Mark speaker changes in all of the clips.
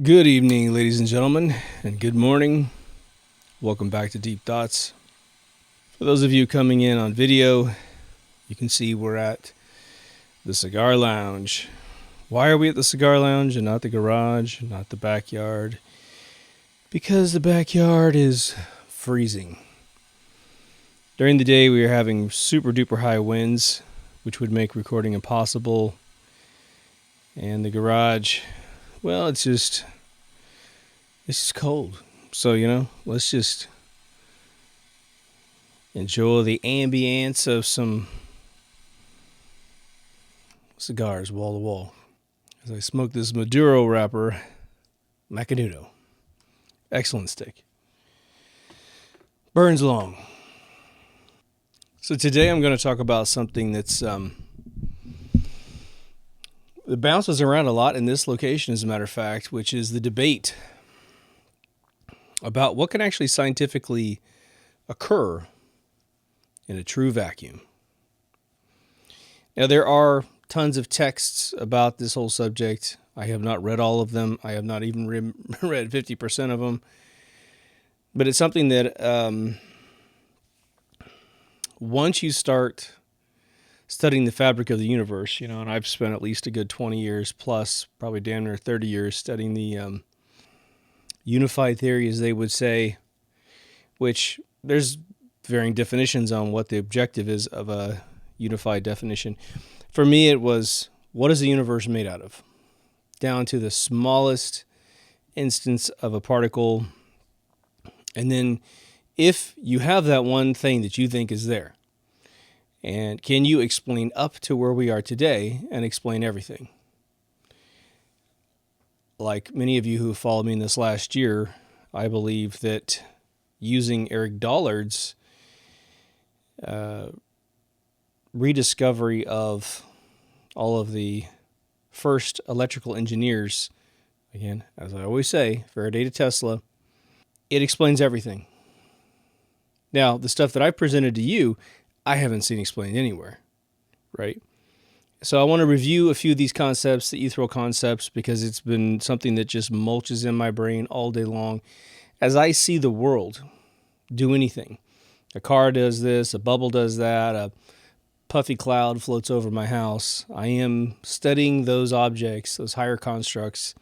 Speaker 1: Good evening, ladies and gentlemen, and good morning. Welcome back to Deep Thoughts. For those of you coming in on video, you can see we're at the Cigar Lounge. Why are we at the Cigar Lounge and not the garage, not the backyard? Because the backyard is freezing. During the day, we are having super duper high winds, which would make recording impossible. And the garage, well, it's just cold. So, let's just enjoy the ambience of some cigars wall to wall as I smoke this Maduro wrapper Macanudo. Excellent stick. Burns long. So today I'm going to talk about something that's that bounces around a lot in this location, as a matter of fact, which is the debate about what can actually scientifically occur in a true vacuum. Now, there are tons of texts about this whole subject. I have not read all of them. I have not even read 50% of them. But it's something that once you start studying the fabric of the universe, and I've spent at least a good 20 years plus, probably damn near 30 years studying the unified theory, as they would say, which there's varying definitions on what the objective is of a unified definition. For me, it was, what is the universe made out of? Down to the smallest instance of a particle. And then if you have that one thing that you think is there, and can you explain up to where we are today and explain everything? Like many of you who followed me in this last year, I believe that using Eric Dollard's rediscovery of all of the first electrical engineers, again, as I always say, Faraday to Tesla, it explains everything. Now, the stuff that I presented to you, I haven't seen explained anywhere, right? So I want to review a few of these concepts, the ethereal concepts, because it's been something that just mulches in my brain all day long. As I see the world do anything, a car does this, a bubble does that, a puffy cloud floats over my house, I am studying those objects, those higher constructs,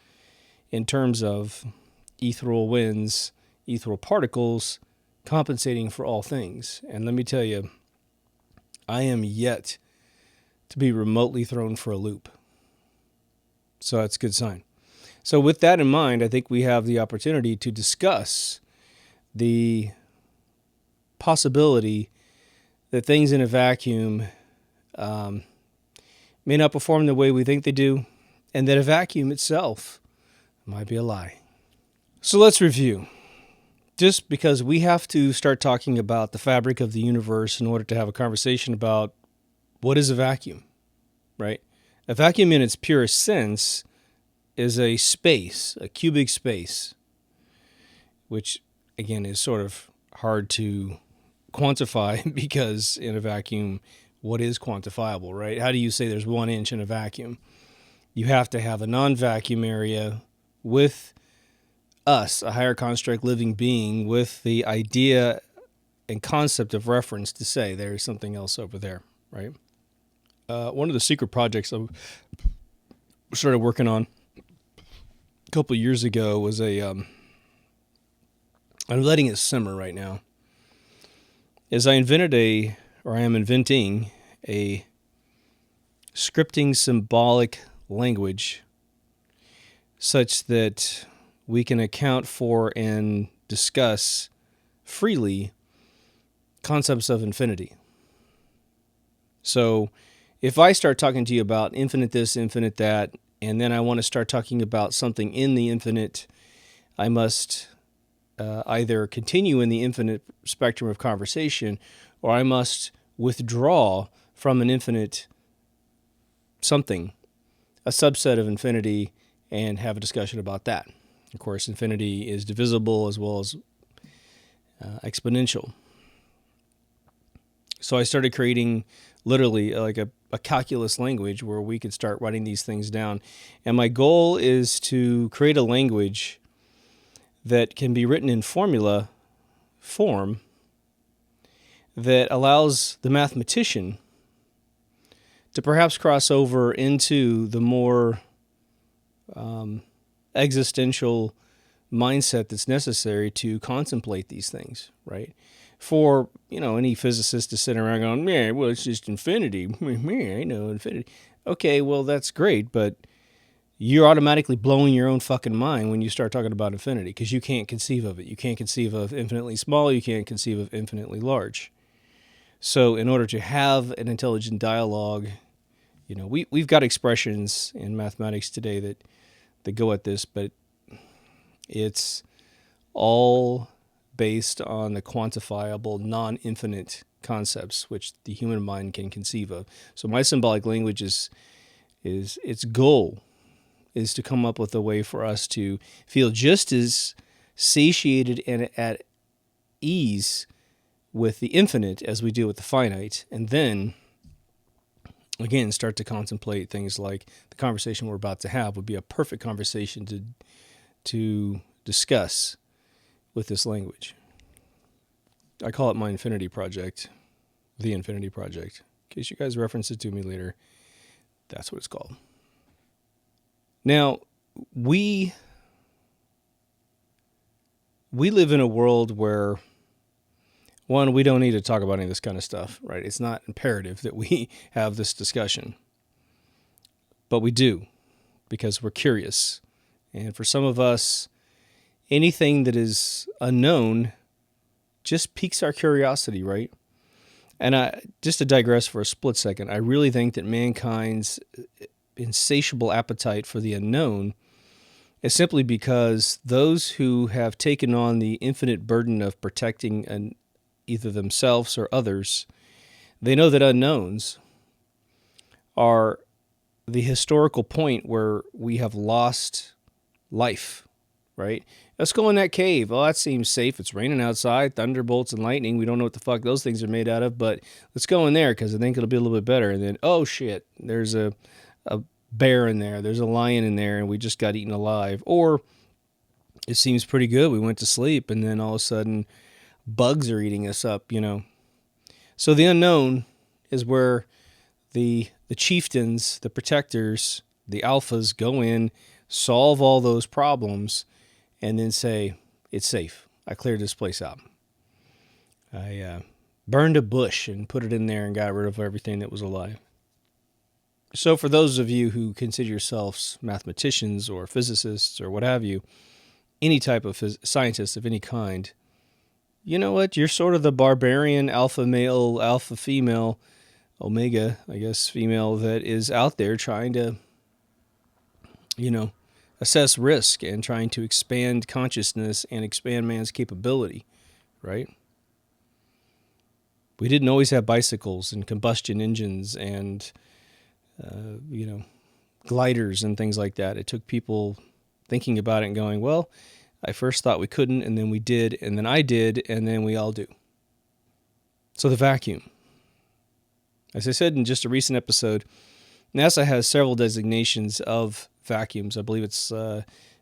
Speaker 1: in terms of ethereal winds, ethereal particles, compensating for all things. And let me tell you, I am yet to be remotely thrown for a loop. So that's a good sign. So with that in mind, I think we have the opportunity to discuss the possibility that things in a vacuum may not perform the way we think they do, and that a vacuum itself might be a lie. So let's review. Just because we have to start talking about the fabric of the universe in order to have a conversation about what is a vacuum, right? A vacuum in its purest sense is a space, a cubic space, which again is sort of hard to quantify because in a vacuum, what is quantifiable, right? How do you say there's 1 inch in a vacuum? You have to have a non-vacuum area with us, a higher construct living being, with the idea and concept of reference to say there's something else over there, right? One of the secret projects I started working on a couple of years ago was I'm letting it simmer right now, is I am inventing a scripting symbolic language such that we can account for and discuss freely concepts of infinity. So if I start talking to you about infinite this, infinite that, and then I want to start talking about something in the infinite, I must either continue in the infinite spectrum of conversation, or I must withdraw from an infinite something, a subset of infinity, and have a discussion about that. Of course, infinity is divisible as well as exponential. So I started creating literally like a a calculus language where we could start writing these things down. And my goal is to create a language that can be written in formula form that allows the mathematician to perhaps cross over into the more existential mindset that's necessary to contemplate these things, right? For, any physicist to sit around going, man, well, it's just infinity. I know infinity. Okay, well, that's great, but you're automatically blowing your own fucking mind when you start talking about infinity, because you can't conceive of it. You can't conceive of infinitely small. You can't conceive of infinitely large. So in order to have an intelligent dialogue, we've got expressions in mathematics today that go at this, but it's all based on the quantifiable, non-infinite concepts which the human mind can conceive of. So my symbolic language is its goal is to come up with a way for us to feel just as satiated and at ease with the infinite as we do with the finite, and then again start to contemplate things like the conversation we're about to have would be a perfect conversation to discuss with this language. I call it my infinity project, the infinity project. In case you guys reference it to me later, that's what it's called. Now, we live in a world where, one, we don't need to talk about any of this kind of stuff, right? It's not imperative that we have this discussion. But we do, because we're curious. And for some of us, anything that is unknown just piques our curiosity, right? And just to digress for a split second, I really think that mankind's insatiable appetite for the unknown is simply because those who have taken on the infinite burden of protecting either themselves or others, they know that unknowns are the historical point where we have lost life, right? Let's go in that cave. Oh, that seems safe. It's raining outside, thunderbolts and lightning. We don't know what the fuck those things are made out of, but let's go in there because I think it'll be a little bit better. And then, oh shit, there's a bear in there. There's a lion in there, and we just got eaten alive. Or it seems pretty good. We went to sleep, and then all of a sudden, bugs are eating us up, So the unknown is where the chieftains, the protectors, the alphas go in, solve all those problems, and then say, it's safe. I cleared this place out. I burned a bush and put it in there and got rid of everything that was alive. So for those of you who consider yourselves mathematicians or physicists or what have you, any type of scientist of any kind, you know what? You're sort of the barbarian alpha male, alpha female, omega, I guess, female that is out there trying to, assess risk and trying to expand consciousness and expand man's capability, right? We didn't always have bicycles and combustion engines and, gliders and things like that. It took people thinking about it and going, well, I first thought we couldn't, and then we did, and then I did, and then we all do. So the vacuum. As I said in just a recent episode, NASA has several designations of vacuums. I believe it's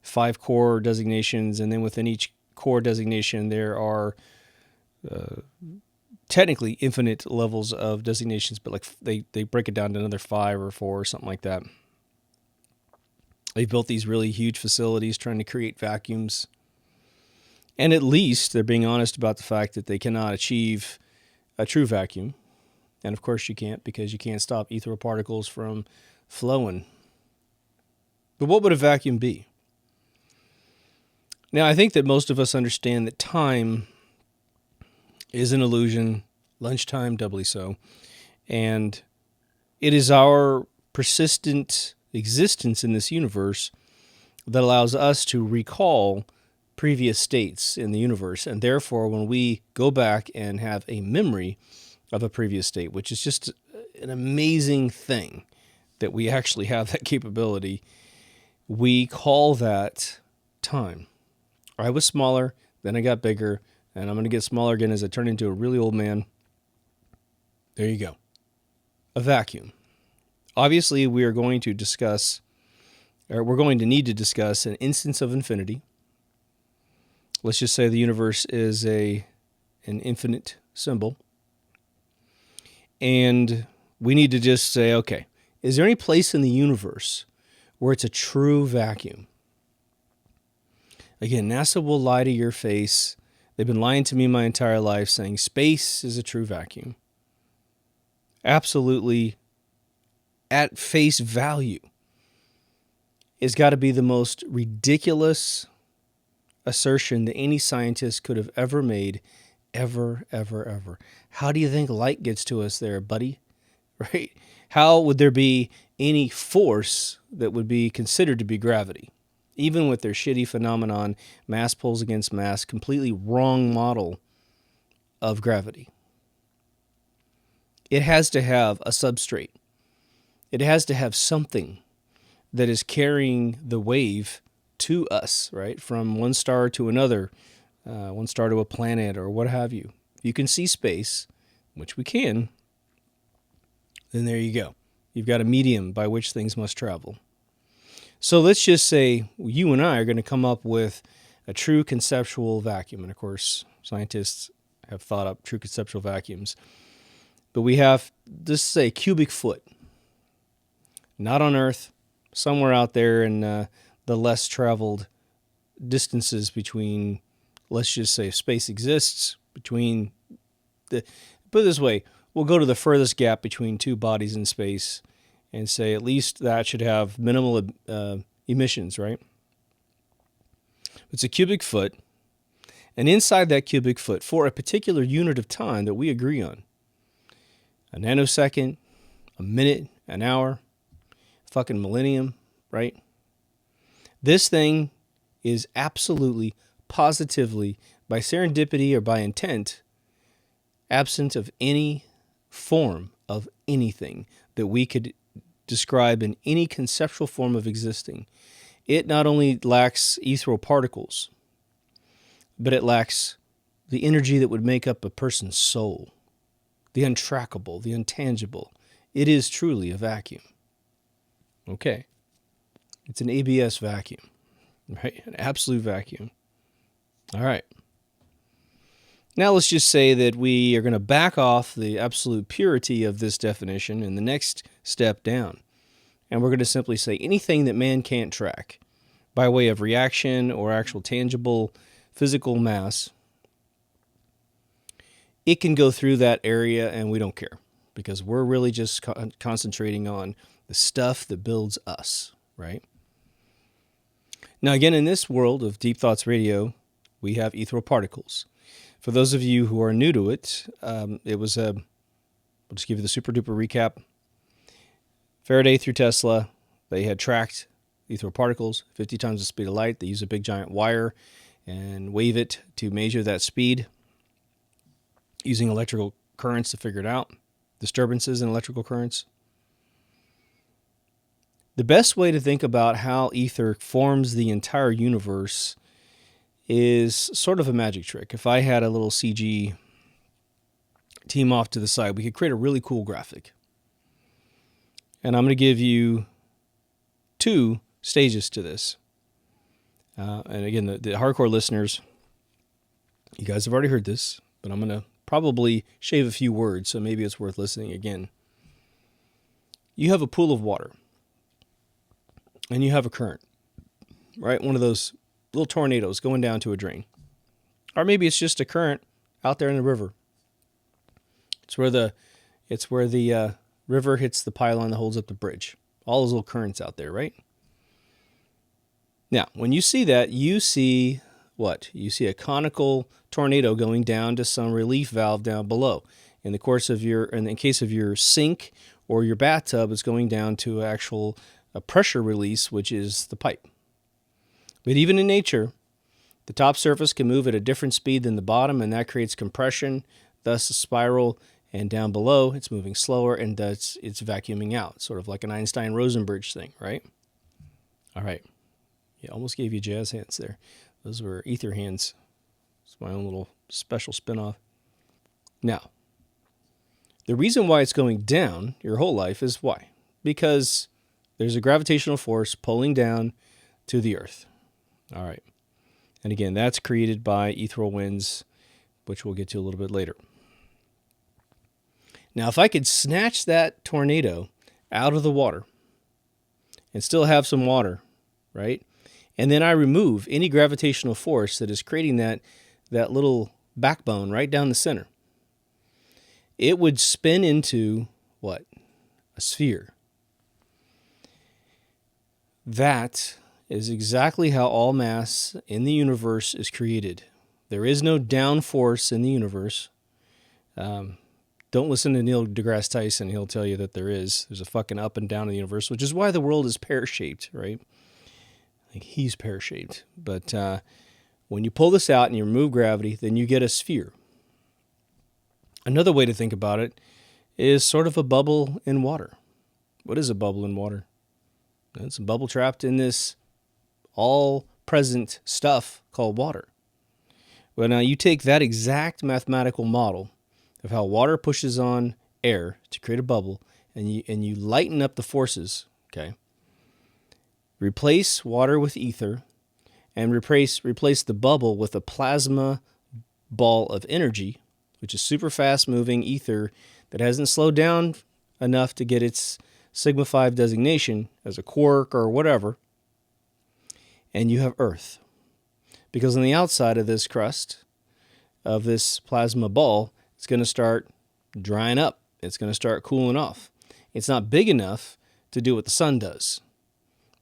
Speaker 1: 5 core designations, and then within each core designation there are technically infinite levels of designations, but like they break it down to another 5 or 4 or something like that. They've built these really huge facilities trying to create vacuums. And at least they're being honest about the fact that they cannot achieve a true vacuum. And of course you can't, because you can't stop ethereal particles from flowing. But what would a vacuum be? Now, I think that most of us understand that time is an illusion, lunchtime doubly so. And it is our persistent existence in this universe that allows us to recall previous states in the universe. And therefore, when we go back and have a memory of a previous state, which is just an amazing thing that we actually have that capability, we call that time. I was smaller, then I got bigger, and I'm going to get smaller again as I turn into a really old man. There you go. A vacuum. Obviously, we are going to discuss, or we're going to need to discuss, an instance of infinity. Let's just say the universe is an infinite symbol. And we need to just say, okay, is there any place in the universe where it's a true vacuum? Again, NASA will lie to your face. They've been lying to me my entire life, saying space is a true vacuum. Absolutely, at face value, it's got to be the most ridiculous assertion that any scientist could have ever made, ever, ever, ever. How do you think light gets to us there, buddy? Right? How would there be any force that would be considered to be gravity? Even with their shitty phenomenon, mass pulls against mass, completely wrong model of gravity. It has to have a substrate. It has to have something that is carrying the wave to us, right? From one star to another, one star to a planet or what have you. If you can see space, which we can, then there you go. You've got a medium by which things must travel. So let's just say you and I are going to come up with a true conceptual vacuum. And of course, scientists have thought up true conceptual vacuums. But we have, let's say, cubic foot. Not on Earth, somewhere out there in the less traveled distances between, let's just say, if space exists, between put it this way, we'll go to the furthest gap between two bodies in space and say at least that should have minimal emissions, right? It's a cubic foot, and inside that cubic foot, for a particular unit of time that we agree on, a nanosecond, a minute, an hour, fucking millennium, right? This thing is absolutely, positively, by serendipity or by intent, absent of any form of anything that we could describe in any conceptual form of existing. It not only lacks ethereal particles, but it lacks the energy that would make up a person's soul, the untrackable, the intangible. It is truly a vacuum. Okay. It's an ABS vacuum, right? An absolute vacuum. All right. Now let's just say that we are going to back off the absolute purity of this definition in the next step down. And we're going to simply say anything that man can't track by way of reaction or actual tangible physical mass, it can go through that area and we don't care because we're really just concentrating on the stuff that builds us, right? Now, again, in this world of Deep Thoughts Radio, we have ethereal particles. For those of you who are new to it, it was a, I'll just give you the super duper recap. Faraday through Tesla, they had tracked ethereal particles 50 times the speed of light. They use a big giant wire and wave it to measure that speed using electrical currents to figure it out, disturbances in electrical currents. The best way to think about how ether forms the entire universe is sort of a magic trick. If I had a little CG team off to the side, we could create a really cool graphic. And I'm going to give you 2 stages to this. And again, the hardcore listeners, you guys have already heard this, but I'm going to probably shave a few words, so maybe it's worth listening again. You have a pool of water, and you have a current, right? One of those little tornadoes going down to a drain. Or maybe it's just a current out there in the river. It's where the river hits the pylon that holds up the bridge. All those little currents out there, right? Now, when you see that, you see what? You see a conical tornado going down to some relief valve down below. In the case of your sink or your bathtub, it's going down to a pressure release, which is the pipe. But even in nature, the top surface can move at a different speed than the bottom, and that creates compression, thus a spiral, and down below, it's moving slower, and thus it's vacuuming out, sort of like an Einstein-Rosenbridge thing, right? All right. Yeah, almost gave you jazz hands there. Those were ether hands. It's my own little special spin-off. Now, the reason why it's going down your whole life is why? because there's a gravitational force pulling down to the Earth. All right. And again, that's created by ethereal winds, which we'll get to a little bit later. Now, if I could snatch that tornado out of the water and still have some water, right? And then I remove any gravitational force that is creating that little backbone right down the center, it would spin into what? A sphere. That is exactly how all mass in the universe is created. There is no down force in the universe. Don't listen to Neil deGrasse Tyson. He'll tell you that there's a fucking up and down in the universe, which is why the world is pear-shaped, right? Like he's pear-shaped. But when you pull this out and you remove gravity, then you get a sphere. Another way to think about it is sort of a bubble in water. What is a bubble in water? It's a bubble trapped in this all-present stuff called water. Well, now you take that exact mathematical model of how water pushes on air to create a bubble, and you lighten up the forces, okay? Replace water with ether, and replace the bubble with a plasma ball of energy, which is super fast-moving ether that hasn't slowed down enough to get its Sigma 5 designation as a quark or whatever, and you have Earth. Because on the outside of this crust, of this plasma ball, it's going to start drying up. It's going to start cooling off. It's not big enough to do what the sun does,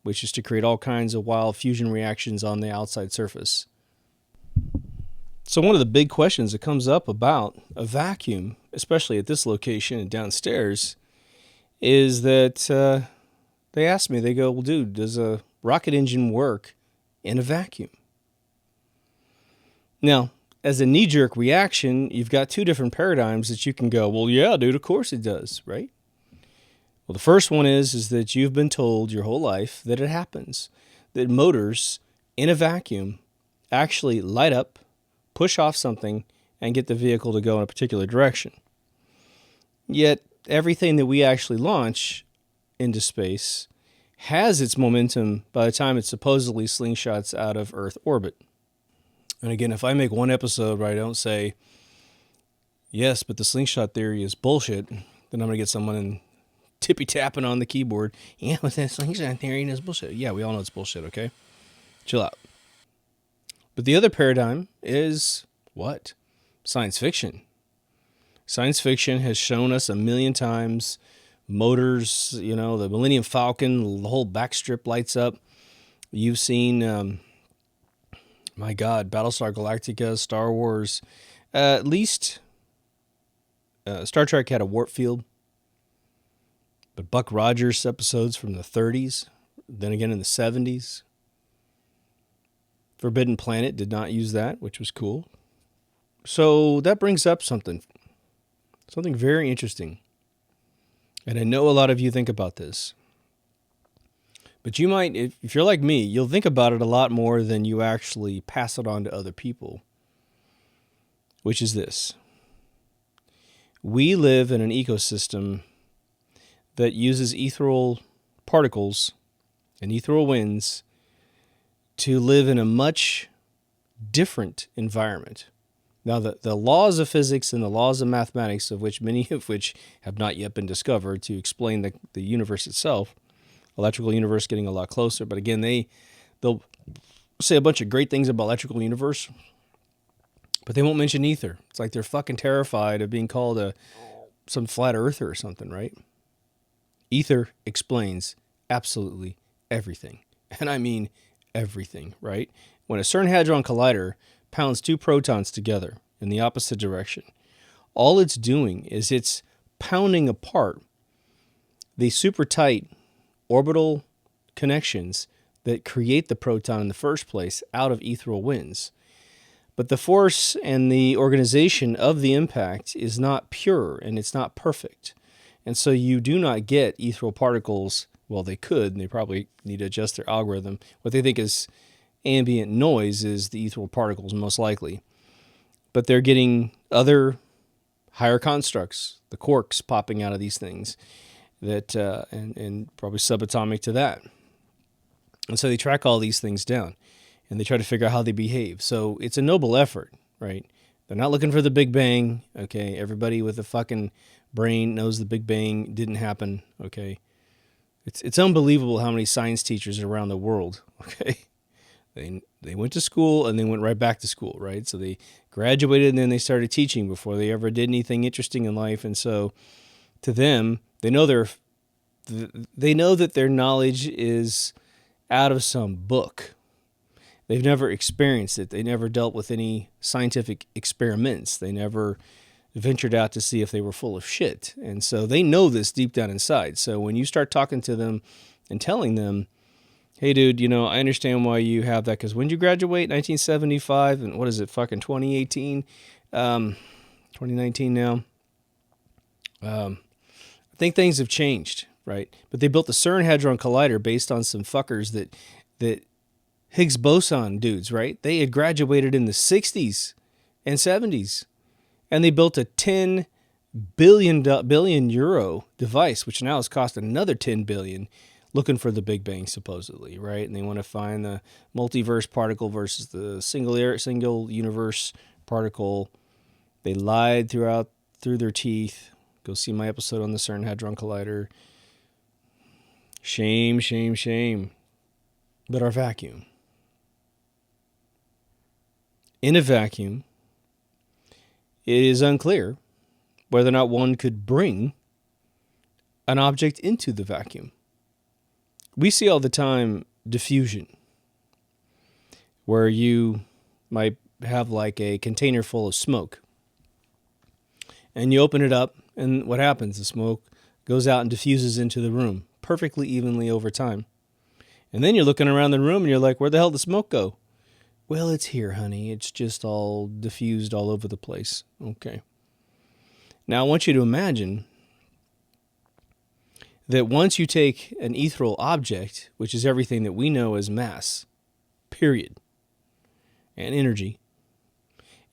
Speaker 1: which is to create all kinds of wild fusion reactions on the outside surface. So one of the big questions that comes up about a vacuum, especially at this location and downstairs, is that they ask me, they go, well, dude, does a rocket engine work in a vacuum? Now, as a knee-jerk reaction, you've got two different paradigms that you can go, well, yeah, dude, of course it does, right? Well, the first one is that you've been told your whole life that it happens, that motors in a vacuum actually light up, push off something, and get the vehicle to go in a particular direction. Yet, everything that we actually launch into space has its momentum by the time it supposedly slingshots out of Earth orbit. And again, if I make one episode where I don't say, yes, but the slingshot theory is bullshit, then I'm going to get someone and tippy-tapping on the keyboard. Yeah, but that slingshot theory is bullshit. Yeah, we all know it's bullshit, okay? Chill out. But the other paradigm is what? Science fiction. Science fiction has shown us a million times motors, the Millennium Falcon, the whole backstrip lights up. You've seen... my God, Battlestar Galactica, Star Wars, at least Star Trek had a warp field. But Buck Rogers episodes from the 30s, then again in the 70s. Forbidden Planet did not use that, which was cool. So that brings up something very interesting. And I know a lot of you think about this. But you might, if you're like me, you'll think about it a lot more than you actually pass it on to other people. Which is this. We live in an ecosystem that uses ethereal particles and ethereal winds to live in a much different environment. Now, the laws of physics and the laws of mathematics, many of which have not yet been discovered to explain the universe itself, electrical universe getting a lot closer. But again, they'll say a bunch of great things about electrical universe, but they won't mention ether. It's like they're fucking terrified of being called some flat earther or something, right? Ether explains absolutely everything. And I mean everything, right? When a CERN Hadron Collider pounds two protons together in the opposite direction, all it's doing is it's pounding apart the super tight orbital connections that create the proton in the first place out of ethereal winds. But the force and the organization of the impact is not pure and it's not perfect. And so you do not get ethereal particles. Well, they could, and they probably need to adjust their algorithm. What they think is ambient noise is the ethereal particles, most likely. But they're getting other higher constructs, the quarks popping out of these things. that and probably subatomic to that. And so they track all these things down, and they try to figure out how they behave. So it's a noble effort, right? They're not looking for the Big Bang, okay? Everybody with a fucking brain knows the Big Bang didn't happen, okay? It's unbelievable how many science teachers are around the world, okay? They went to school and they went right back to school, right? So they graduated and then they started teaching before they ever did anything interesting in life. And so to them, they know that their knowledge is out of some book. They've never experienced it. They never dealt with any scientific experiments. They never ventured out to see if they were full of shit. And so they know this deep down inside. So when you start talking to them and telling them, hey, dude, I understand why you have that, because when did you graduate? 1975, and what is it, fucking 2018? 2019 now. I think things have changed, right? But they built the CERN Hadron Collider based on some fuckers that Higgs boson dudes, right? They had graduated in the 60s and 70s, and they built a 10 billion euro device, which now has cost another 10 billion, looking for the Big Bang, supposedly, right? And they want to find the multiverse particle versus the single universe particle. They lied through their teeth. Go see my episode on the CERN Hadron Collider. Shame, shame, shame. But our vacuum. In a vacuum, it is unclear whether or not one could bring an object into the vacuum. We see all the time diffusion, where you might have like a container full of smoke, and you open it up, and what happens? The smoke goes out and diffuses into the room perfectly evenly over time. And then you're looking around the room, and you're like, where the hell did the smoke go? Well, it's here, honey. It's just all diffused all over the place. Okay. Now, I want you to imagine that once you take an ethereal object, which is everything that we know as mass, period, and energy,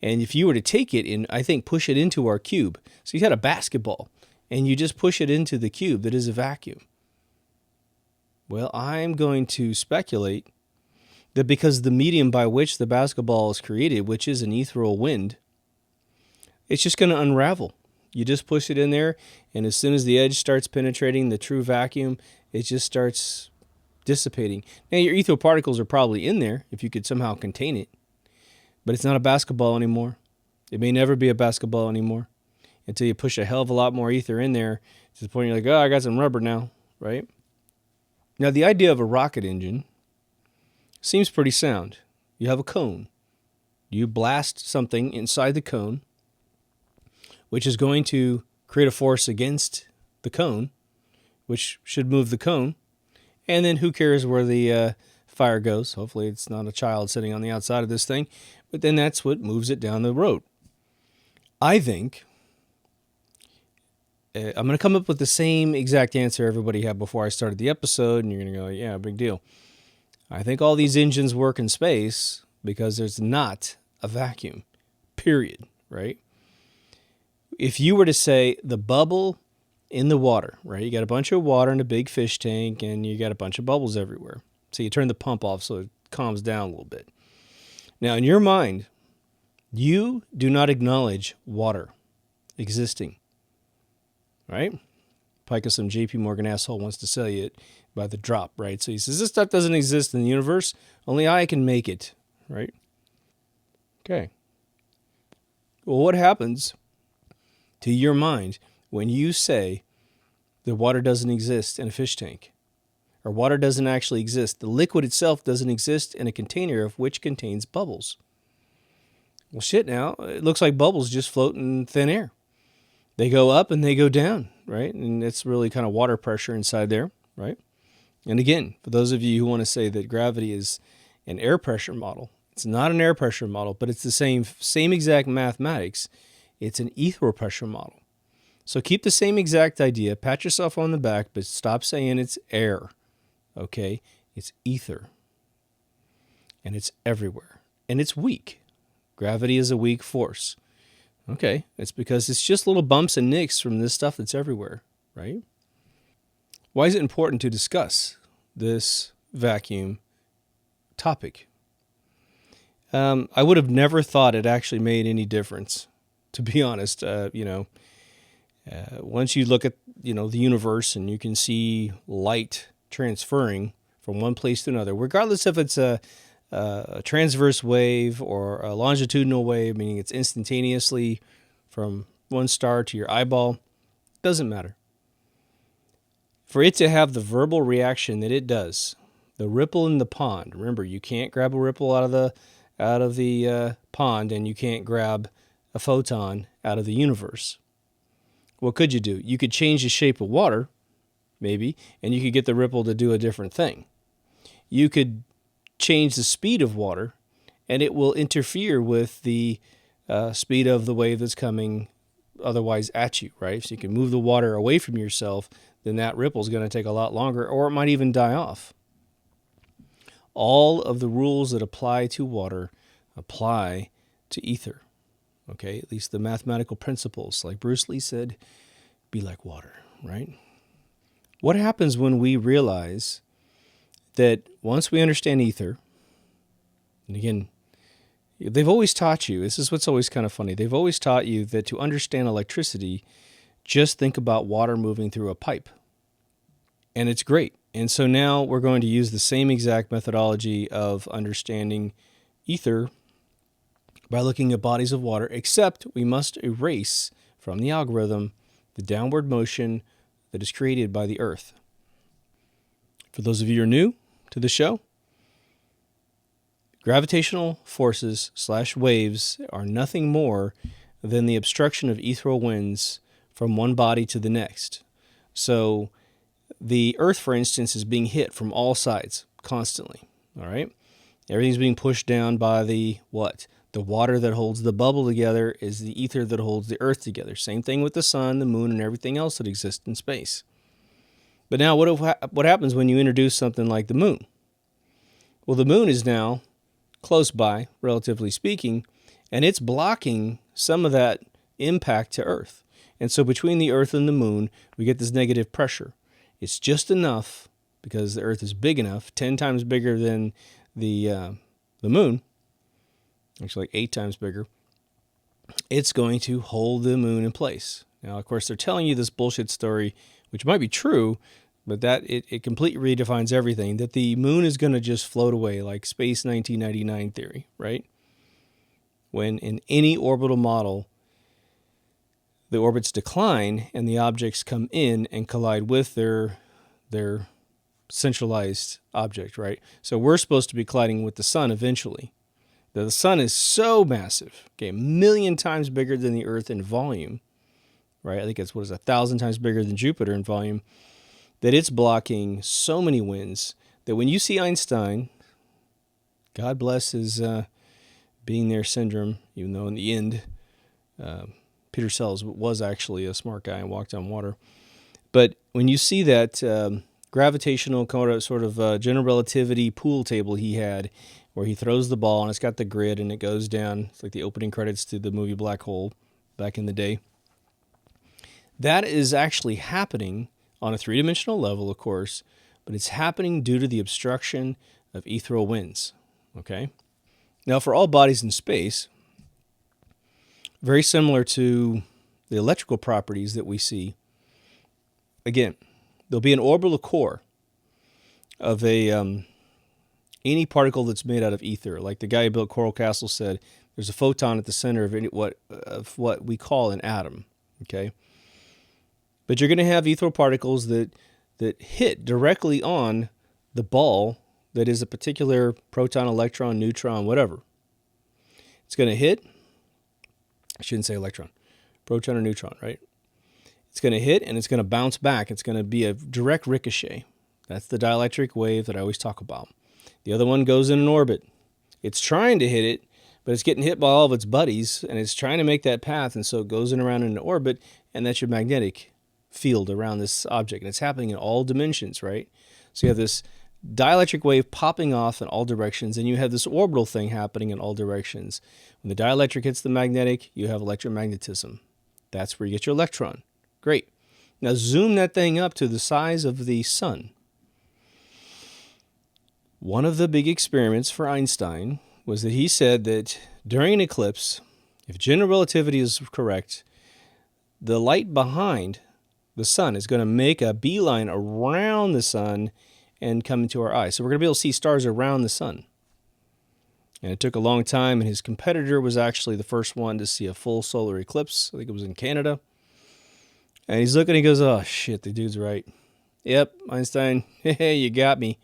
Speaker 1: and if you were to take it and, I think, push it into our cube, so you had a basketball, and you just push it into the cube that is a vacuum. Well, I'm going to speculate that because the medium by which the basketball is created, which is an ethereal wind, it's just going to unravel. You just push it in there, and as soon as the edge starts penetrating the true vacuum, it just starts dissipating. Now, your ethereal particles are probably in there if you could somehow contain it, but it's not a basketball anymore. It may never be a basketball anymore until you push a hell of a lot more ether in there to the point you're like, oh, I got some rubber now, right? Now, the idea of a rocket engine seems pretty sound. You have a cone. You blast something inside the cone, which is going to create a force against the cone, which should move the cone. And then who cares where the fire goes? Hopefully it's not a child sitting on the outside of this thing. But then that's what moves it down the road. I think I'm going to come up with the same exact answer everybody had before I started the episode, and you're going to go, yeah, big deal. I think all these engines work in space because there's not a vacuum, period, right? If you were to say the bubble in the water, right? You got a bunch of water in a big fish tank, and you got a bunch of bubbles everywhere. So you turn the pump off so it calms down a little bit. Now, in your mind, you do not acknowledge water existing, right? Probably because some JP Morgan asshole wants to sell you it by the drop, right? So he says, this stuff doesn't exist in the universe. Only I can make it, right? Okay. Well, what happens to your mind when you say the water doesn't exist in a fish tank, or water doesn't actually exist? The liquid itself doesn't exist in a container of which contains bubbles. Well, shit, now it looks like bubbles just float in thin air. They go up and they go down, right? And it's really kind of water pressure inside there, right? And again, for those of you who want to say that gravity is an air pressure model, it's not an air pressure model, but it's the same exact mathematics. It's an ethereal pressure model. So keep the same exact idea, pat yourself on the back, but stop saying it's air, okay? It's ether, and it's everywhere, and it's weak. Gravity is a weak force. Okay, it's because it's just little bumps and nicks from this stuff that's everywhere, right? Why is it important to discuss this vacuum topic? I would have never thought it actually made any difference, to be honest. Once you look at, the universe and you can see light transferring from one place to another, regardless if it's a transverse wave or a longitudinal wave, meaning it's instantaneously from one star to your eyeball, doesn't matter. For it to have the verbal reaction that it does, the ripple in the pond. Remember, you can't grab a ripple out of the pond, and you can't grab a photon out of the universe. What could you do? You could change the shape of water, maybe, and you could get the ripple to do a different thing. You could change the speed of water, and it will interfere with the speed of the wave that's coming otherwise at you, right? So you can move the water away from yourself, then that ripple is going to take a lot longer, or it might even die off. All of the rules that apply to water apply to ether, okay? At least the mathematical principles. Like Bruce Lee said, be like water, right? What happens when we realize that once we understand ether, and again, they've always taught you, this is what's always kind of funny, they've always taught you that to understand electricity, just think about water moving through a pipe. And it's great. And so now we're going to use the same exact methodology of understanding ether by looking at bodies of water, except we must erase from the algorithm the downward motion that is created by the Earth. For those of you who are new to the show, gravitational forces / waves are nothing more than the obstruction of ethereal winds from one body to the next. So the Earth, for instance, is being hit from all sides constantly, all right? Everything's being pushed down by the what? The water that holds the bubble together is the ether that holds the Earth together. Same thing with the sun, the moon, and everything else that exists in space. But now what happens when you introduce something like the moon? Well, the moon is now close by, relatively speaking, and it's blocking some of that impact to Earth. And so between the Earth and the moon, we get this negative pressure. It's just enough, because the Earth is big enough, 10 times bigger than the moon, actually like 8 times bigger, it's going to hold the moon in place. Now, of course, they're telling you this bullshit story, which might be true, but that it completely redefines everything, that the moon is going to just float away like Space 1999 theory, right? When in any orbital model, the orbits decline and the objects come in and collide with their centralized object, right? So we're supposed to be colliding with the sun eventually. The sun is so massive, okay, 1 million times bigger than the Earth in volume, right? I think it's 1,000 times bigger than Jupiter in volume, that it's blocking so many winds that when you see Einstein, God bless his being there syndrome, even though in the end, Peter Sellers was actually a smart guy and walked on water. But when you see that gravitational sort of general relativity pool table he had, where he throws the ball and it's got the grid and it goes down, it's like the opening credits to the movie Black Hole back in the day. That is actually happening on a three-dimensional level, of course, but it's happening due to the obstruction of ethereal winds, okay? Now, for all bodies in space, very similar to the electrical properties that we see, again, there'll be an orbital core of any particle that's made out of ether. Like the guy who built Coral Castle said, there's a photon at the center of what we call an atom, okay? But you're going to have ethereal particles that hit directly on the ball that is a particular proton, electron, neutron, whatever. It's going to hit, I shouldn't say electron, proton or neutron, right? It's going to hit and it's going to bounce back. It's going to be a direct ricochet. That's the dielectric wave that I always talk about. The other one goes in an orbit. It's trying to hit it, but it's getting hit by all of its buddies, and it's trying to make that path, and so it goes around in an orbit, and that's your magnetic field around this object. And it's happening in all dimensions, right? So you have this dielectric wave popping off in all directions, and you have this orbital thing happening in all directions. When the dielectric hits the magnetic, you have electromagnetism. That's where you get your electron. Great. Now zoom that thing up to the size of the sun. One of the big experiments for Einstein was that he said that during an eclipse, if general relativity is correct, the light behind the sun is going to make a beeline around the sun and come into our eyes. So we're going to be able to see stars around the sun. And it took a long time, and his competitor was actually the first one to see a full solar eclipse. I think it was in Canada. And he's looking, he goes, oh, shit, the dude's right. Yep, Einstein, hey, you got me.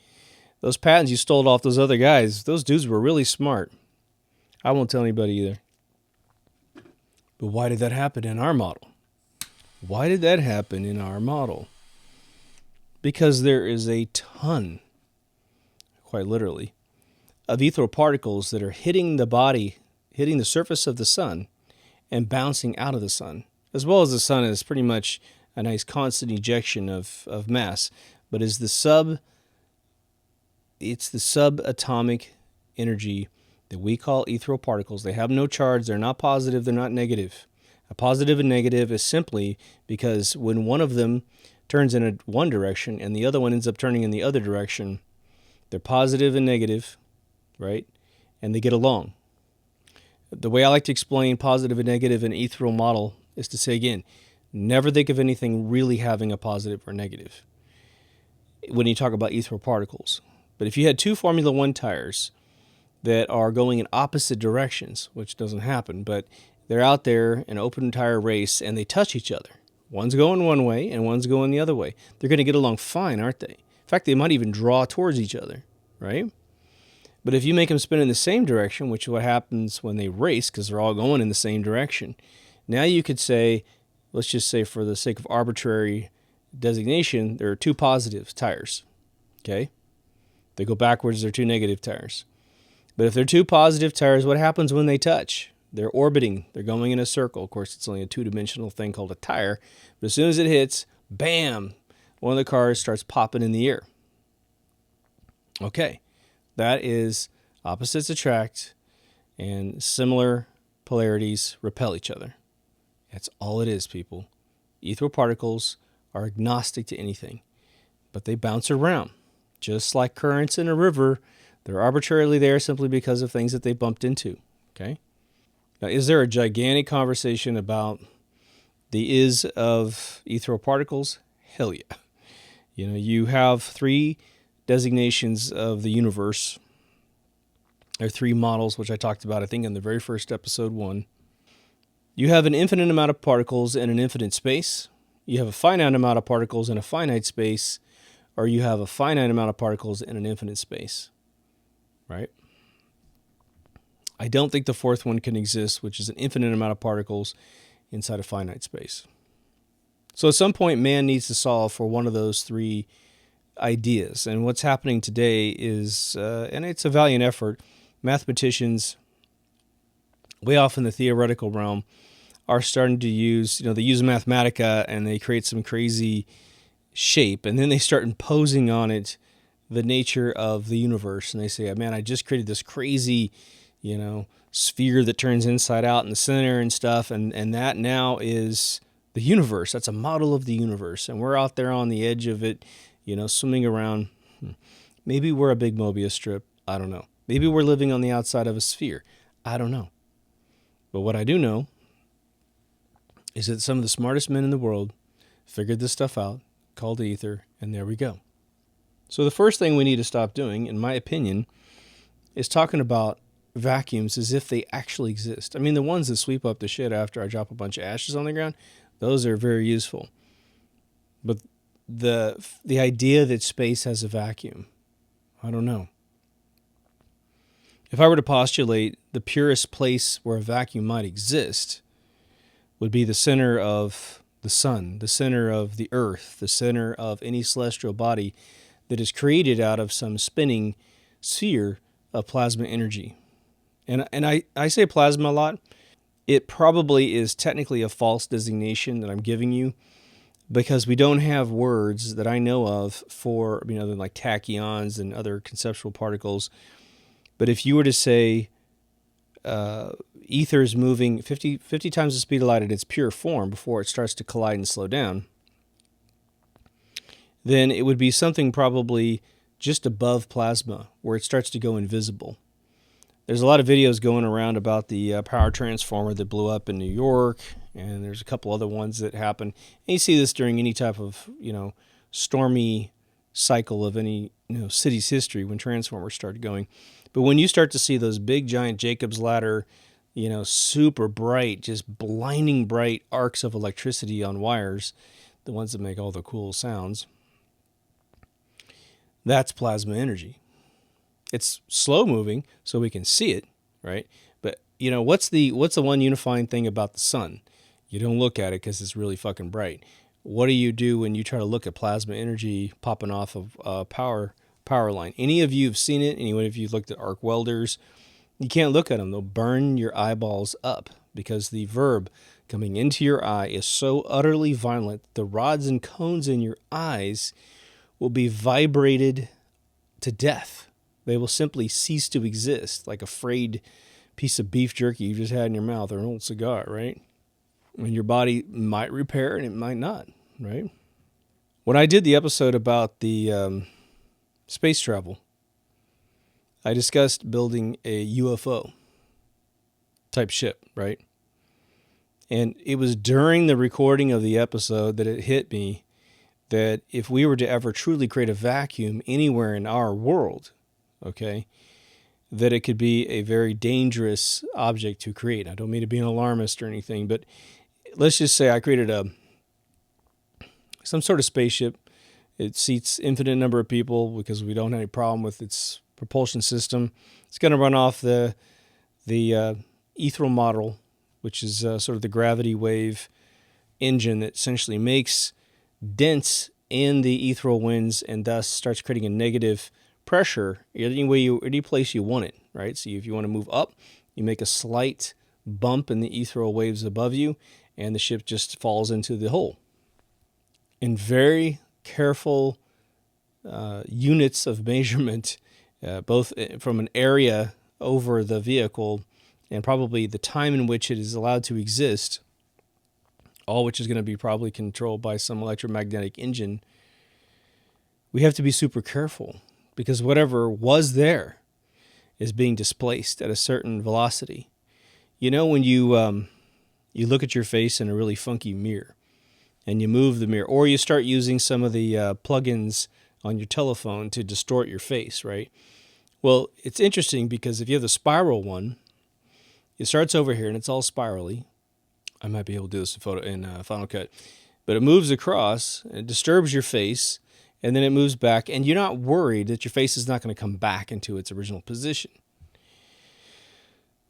Speaker 1: Those patents you stole off those other guys, those dudes were really smart. I won't tell anybody either. But why did that happen in our model? Why did that happen in our model? Because there is a ton, quite literally, of ethereal particles that are hitting the body, hitting the surface of the sun, and bouncing out of the sun. As well as the sun is pretty much a nice constant ejection of mass, but is the it's the subatomic energy that we call ethereal particles. They have no charge, they're not positive, they're not negative. A positive and negative is simply because when one of them turns in one direction and the other one ends up turning in the other direction, they're positive and negative, right? And they get along. The way I like to explain positive and negative in an ethereal model is to say again, never think of anything really having a positive or negative when you talk about ethereal particles. But if you had two Formula One tires that are going in opposite directions, which doesn't happen, but they're out there in an open tire race and they touch each other. One's going one way and one's going the other way. They're going to get along fine, aren't they? In fact, they might even draw towards each other, right? But if you make them spin in the same direction, which is what happens when they race because they're all going in the same direction, now you could say, let's just say for the sake of arbitrary designation, there are two positive tires, okay? They go backwards, they're two negative tires. But if they're two positive tires, what happens when they touch? They're orbiting. They're going in a circle. Of course, it's only a two-dimensional thing called a tire. But as soon as it hits, bam, one of the cars starts popping in the air. Okay, that is opposites attract and similar polarities repel each other. That's all it is, people. Ethereal particles are agnostic to anything, but they bounce around. Just like currents in a river, they're arbitrarily there simply because of things that they bumped into. Okay? Now, is there a gigantic conversation about the is of ethereal particles? Hell yeah. You know, you have three designations of the universe. There are three models, which I talked about, I think, in the very first episode 1. You have an infinite amount of particles in an infinite space. You have a finite amount of particles in a finite space, or you have a finite amount of particles in an infinite space, right? I don't think the fourth one can exist, which is an infinite amount of particles inside a finite space. So at some point, man needs to solve for one of those three ideas. And what's happening today is, and it's a valiant effort, mathematicians, way off in the theoretical realm, are starting to use, they use Mathematica and they create some crazy shape, and then they start imposing on it the nature of the universe. And they say, man, I just created this crazy, sphere that turns inside out in the center and stuff, and that now is the universe. That's a model of the universe, and we're out there on the edge of it, swimming around. Maybe we're a big Mobius strip. I don't know. Maybe we're living on the outside of a sphere. I don't know. But what I do know is that some of the smartest men in the world figured this stuff out, called Aether, and there we go. So the first thing we need to stop doing, in my opinion, is talking about vacuums as if they actually exist. I mean, the ones that sweep up the shit after I drop a bunch of ashes on the ground, those are very useful. But the idea that space has a vacuum, I don't know. If I were to postulate the purest place where a vacuum might exist would be the center of the sun, the center of the earth, the center of any celestial body that is created out of some spinning sphere of plasma energy. And I say plasma a lot. It probably is technically a false designation that I'm giving you because we don't have words that I know of for, like tachyons and other conceptual particles. But if you were to say ether is moving 50 times the speed of light at its pure form before it starts to collide and slow down, then it would be something probably just above plasma, where it starts to go invisible. There's a lot of videos going around about the power transformer that blew up in New York, and there's a couple other ones that happen. And you see this during any type of, stormy cycle of any, city's history when transformers started going. But when you start to see those big giant Jacob's ladder, super bright, just blinding bright arcs of electricity on wires, the ones that make all the cool sounds, that's plasma energy. It's slow moving, so we can see it, right? But what's the one unifying thing about the sun? You don't look at it because it's really fucking bright. What do you do when you try to look at plasma energy popping off of a power line? Any of you have seen it? Any of you looked at arc welders? You can't look at them; they'll burn your eyeballs up because the verb coming into your eye is so utterly violent. The rods and cones in your eyes will be vibrated to death. They will simply cease to exist, like a frayed piece of beef jerky you just had in your mouth, or an old cigar, right? And your body might repair and it might not, right? When I did the episode about the space travel, I discussed building a UFO type ship, right? And it was during the recording of the episode that it hit me that if we were to ever truly create a vacuum anywhere in our world, okay, that it could be a very dangerous object to create. I don't mean to be an alarmist or anything, but let's just say I created some sort of spaceship. It seats infinite number of people because we don't have any problem with its propulsion system. It's going to run off the ethereal model, which is sort of the gravity wave engine that essentially makes dents in the ethereal winds and thus starts creating a negative pressure any place you want it, right? So if you want to move up, you make a slight bump in the ethereal waves above you, and the ship just falls into the hole. In very careful units of measurement, both from an area over the vehicle and probably the time in which it is allowed to exist, all which is going to be probably controlled by some electromagnetic engine, we have to be super careful. Because whatever was there is being displaced at a certain velocity. When you look at your face in a really funky mirror, and you move the mirror, or you start using some of the plugins on your telephone to distort your face, right? Well, it's interesting because if you have the spiral one, it starts over here and it's all spirally. I might be able to do this in Final Cut, but it moves across, it disturbs your face. And then it moves back, and you're not worried that your face is not going to come back into its original position.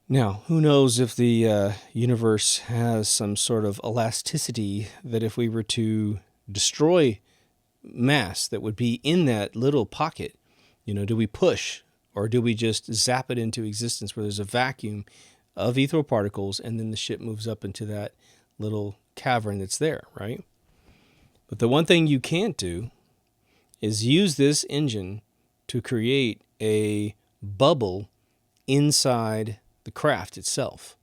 Speaker 1: Now, who knows if the universe has some sort of elasticity that if we were to destroy mass that would be in that little pocket, do we push or do we just zap it into existence where there's a vacuum of ethereal particles and then the ship moves up into that little cavern that's there, right? But the one thing you can't do is use this engine to create a bubble inside the craft itself.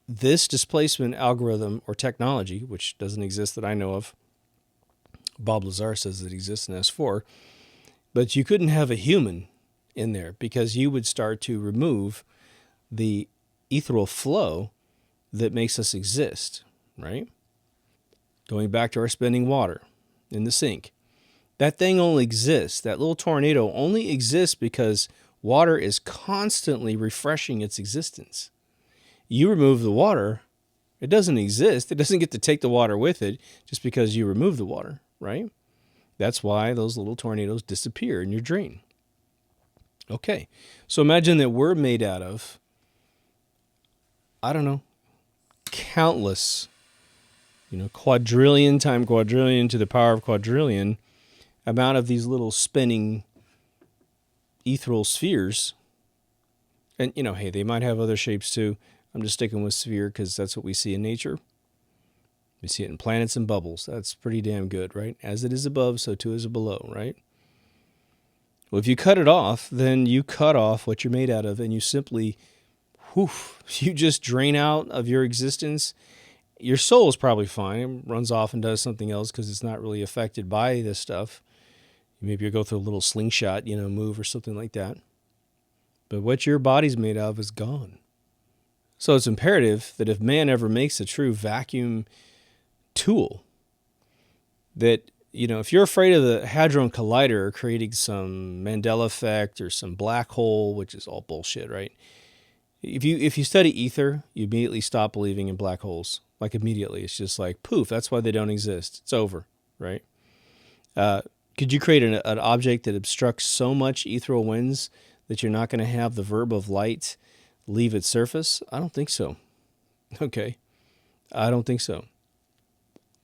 Speaker 1: This displacement algorithm or technology, which doesn't exist that I know of, Bob Lazar says it exists in S4, but you couldn't have a human in there because you would start to remove the ethereal flow that makes us exist, right? Going back to our spending water in the sink. That thing only exists, that little tornado only exists because water is constantly refreshing its existence. You remove the water, it doesn't exist. It doesn't get to take the water with it just because you remove the water, right? That's why those little tornadoes disappear in your drain. Okay, so imagine that we're made out of, countless, quadrillion times quadrillion to the power of quadrillion amount of these little spinning ethereal spheres. And, hey, they might have other shapes too. I'm just sticking with sphere because that's what we see in nature. We see it in planets and bubbles. That's pretty damn good, right? As it is above, so too is it below, right? Well, if you cut it off, then you cut off what you're made out of and you simply, you just drain out of your existence Your soul is probably fine. It runs off and does something else because it's not really affected by this stuff. Maybe you'll go through a little slingshot, move or something like that. But what your body's made of is gone. So it's imperative that if man ever makes a true vacuum tool, that, if you're afraid of the Hadron Collider creating some Mandela effect or some black hole, which is all bullshit, right? If you study ether, you immediately stop believing in black holes. Like immediately. It's just like, poof, that's why they don't exist. It's over, right? Could you create an object that obstructs so much ethereal winds that you're not going to have the verb of light leave its surface? I don't think so. Okay. I don't think so.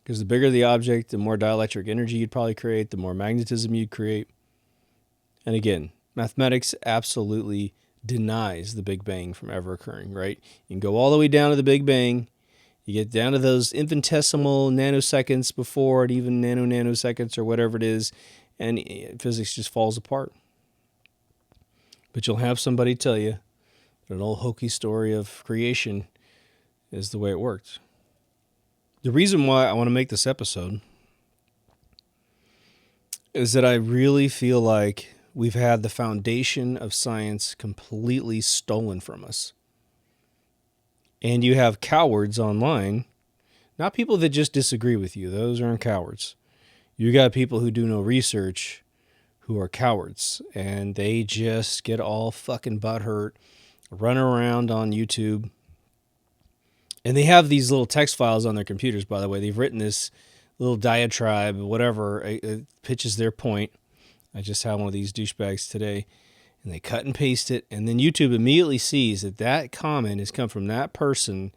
Speaker 1: Because the bigger the object, the more dielectric energy you'd probably create, the more magnetism you'd create. And again, mathematics absolutely denies the Big Bang from ever occurring, right? You can go all the way down to the Big Bang. You get down to those infinitesimal nanoseconds before it, even nanoseconds or whatever it is, and physics just falls apart. But you'll have somebody tell you that an old hokey story of creation is the way it worked. The reason why I want to make this episode is that I really feel like we've had the foundation of science completely stolen from us. And you have cowards online, not people that just disagree with you. Those aren't cowards. You got people who do no research who are cowards, and they just get all fucking butthurt, run around on YouTube. And they have these little text files on their computers, by the way. They've written this little diatribe, whatever, it pitches their point. I just had one of these douchebags today. And they cut and paste it, and then YouTube immediately sees that that comment has come from that person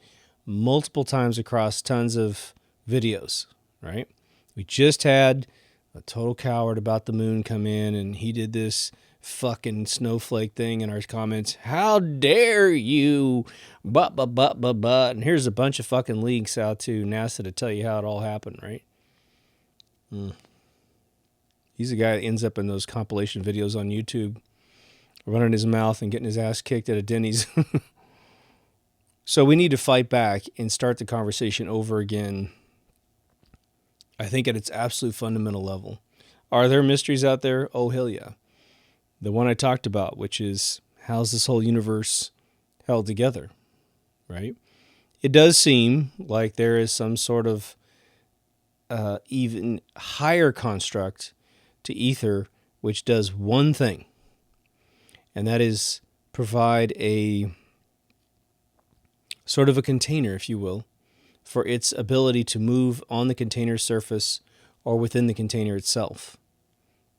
Speaker 1: multiple times across tons of videos, right? We just had a total coward about the moon come in, and he did this fucking snowflake thing in our comments. How dare you? But. And here's a bunch of fucking links out to NASA to tell you how it all happened, right? He's the guy that ends up in those compilation videos on YouTube, running his mouth and getting his ass kicked at a Denny's. So we need to fight back and start the conversation over again, I think at its absolute fundamental level. Are there mysteries out there? Oh, hell yeah. The one I talked about, which is, how's this whole universe held together, right? It does seem like there is some sort of even higher construct to ether, which does one thing. And that is provide a sort of a container, if you will, for its ability to move on the container surface or within the container itself.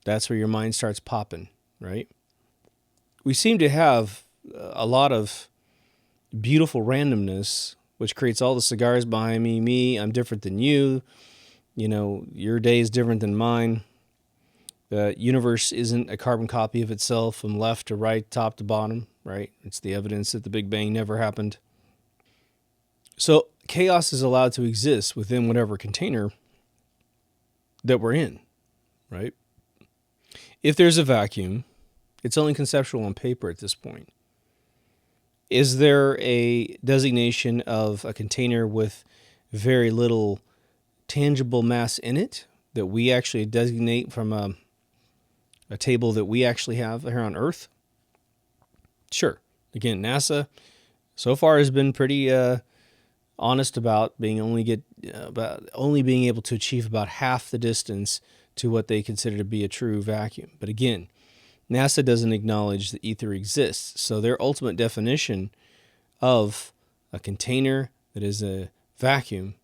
Speaker 1: That's where your mind starts popping, right? We seem to have a lot of beautiful randomness, which creates all the cigars behind me. I'm different than you. Your day is different than mine. The universe isn't a carbon copy of itself from left to right, top to bottom, right? It's the evidence that the Big Bang never happened. So chaos is allowed to exist within whatever container that we're in, right? If there's a vacuum, it's only conceptual on paper at this point. Is there a designation of a container with very little tangible mass in it that we actually designate from a table that we actually have here on Earth? Sure. Again, NASA so far has been pretty honest about being only being able to achieve about half the distance to what they consider to be a true vacuum. But again, NASA doesn't acknowledge that ether exists. So their ultimate definition of a container that is a vacuum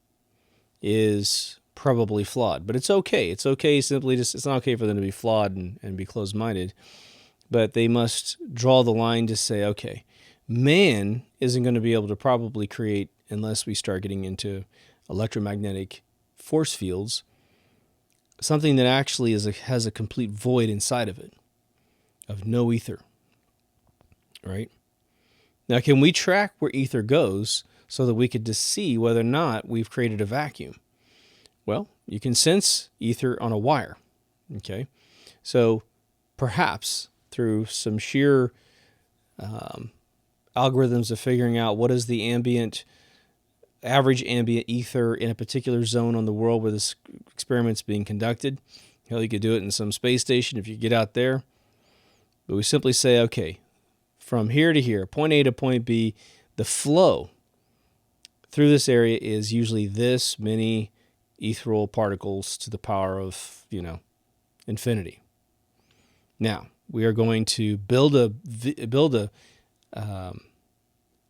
Speaker 1: is probably flawed. But it's okay. It's okay simply just, it's not okay for them to be flawed and be closed-minded. But they must draw the line to say, okay, man isn't going to be able to probably create unless we start getting into electromagnetic force fields, something that actually has a complete void inside of it, of no ether, right? Now, can we track where ether goes so that we could just see whether or not we've created a vacuum? Well, you can sense ether on a wire, okay? So perhaps through some sheer algorithms of figuring out what is the ambient average ambient ether in a particular zone on the world where this experiment's being conducted. Hell, you could do it in some space station if you get out there. But we simply say, okay, from here to here, point A to point B, the flow through this area is usually this many ethereal particles to the power of, infinity. Now, we are going to build a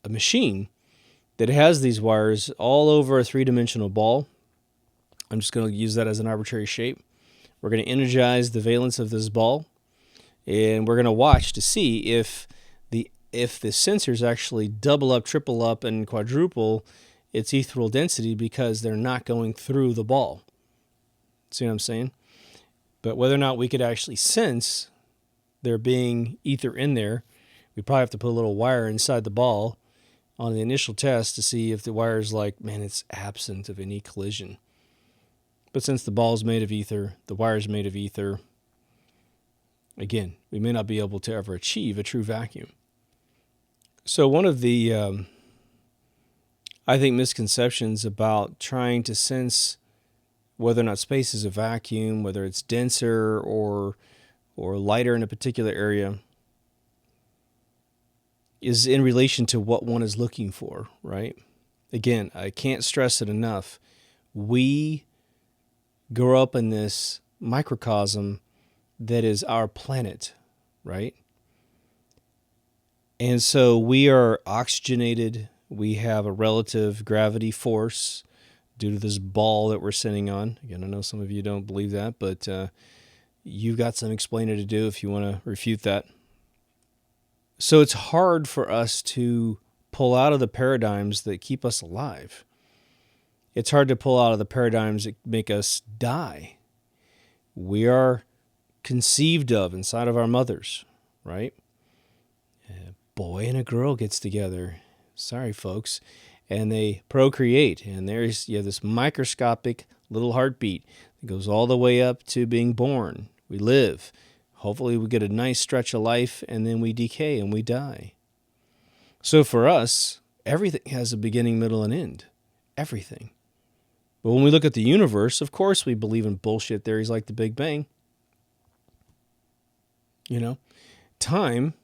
Speaker 1: machine that has these wires all over a three-dimensional ball. I'm just going to use that as an arbitrary shape. We're going to energize the valence of this ball, and we're going to watch to see if the sensors actually double up, triple up, and quadruple its ethereal density because they're not going through the ball. See what I'm saying? But whether or not we could actually sense there being ether in there, we probably have to put a little wire inside the ball on the initial test to see if the wire is like, man, it's absent of any collision. But since the ball is made of ether, the wire is made of ether, again, we may not be able to ever achieve a true vacuum. So one of the, I think, misconceptions about trying to sense whether or not space is a vacuum, whether it's denser or lighter in a particular area, is in relation to what one is looking for, right? Again, I can't stress it enough. We grow up in this microcosm that is our planet, right? And so we are oxygenated. We have a relative gravity force due to this ball that we're sitting on. Again, I know some of you don't believe that, but you've got some explaining to do if you want to refute that. So it's hard for us to pull out of the paradigms that keep us alive. It's hard to pull out of the paradigms that make us die. We are conceived of inside of our mothers, right? A boy and a girl gets together. Sorry, folks. And they procreate. And you have this microscopic little heartbeat that goes all the way up to being born. We live. Hopefully we get a nice stretch of life, and then we decay and we die. So for us, everything has a beginning, middle, and end. Everything. But when we look at the universe, of course we believe in bullshit theories like the Big Bang. Time,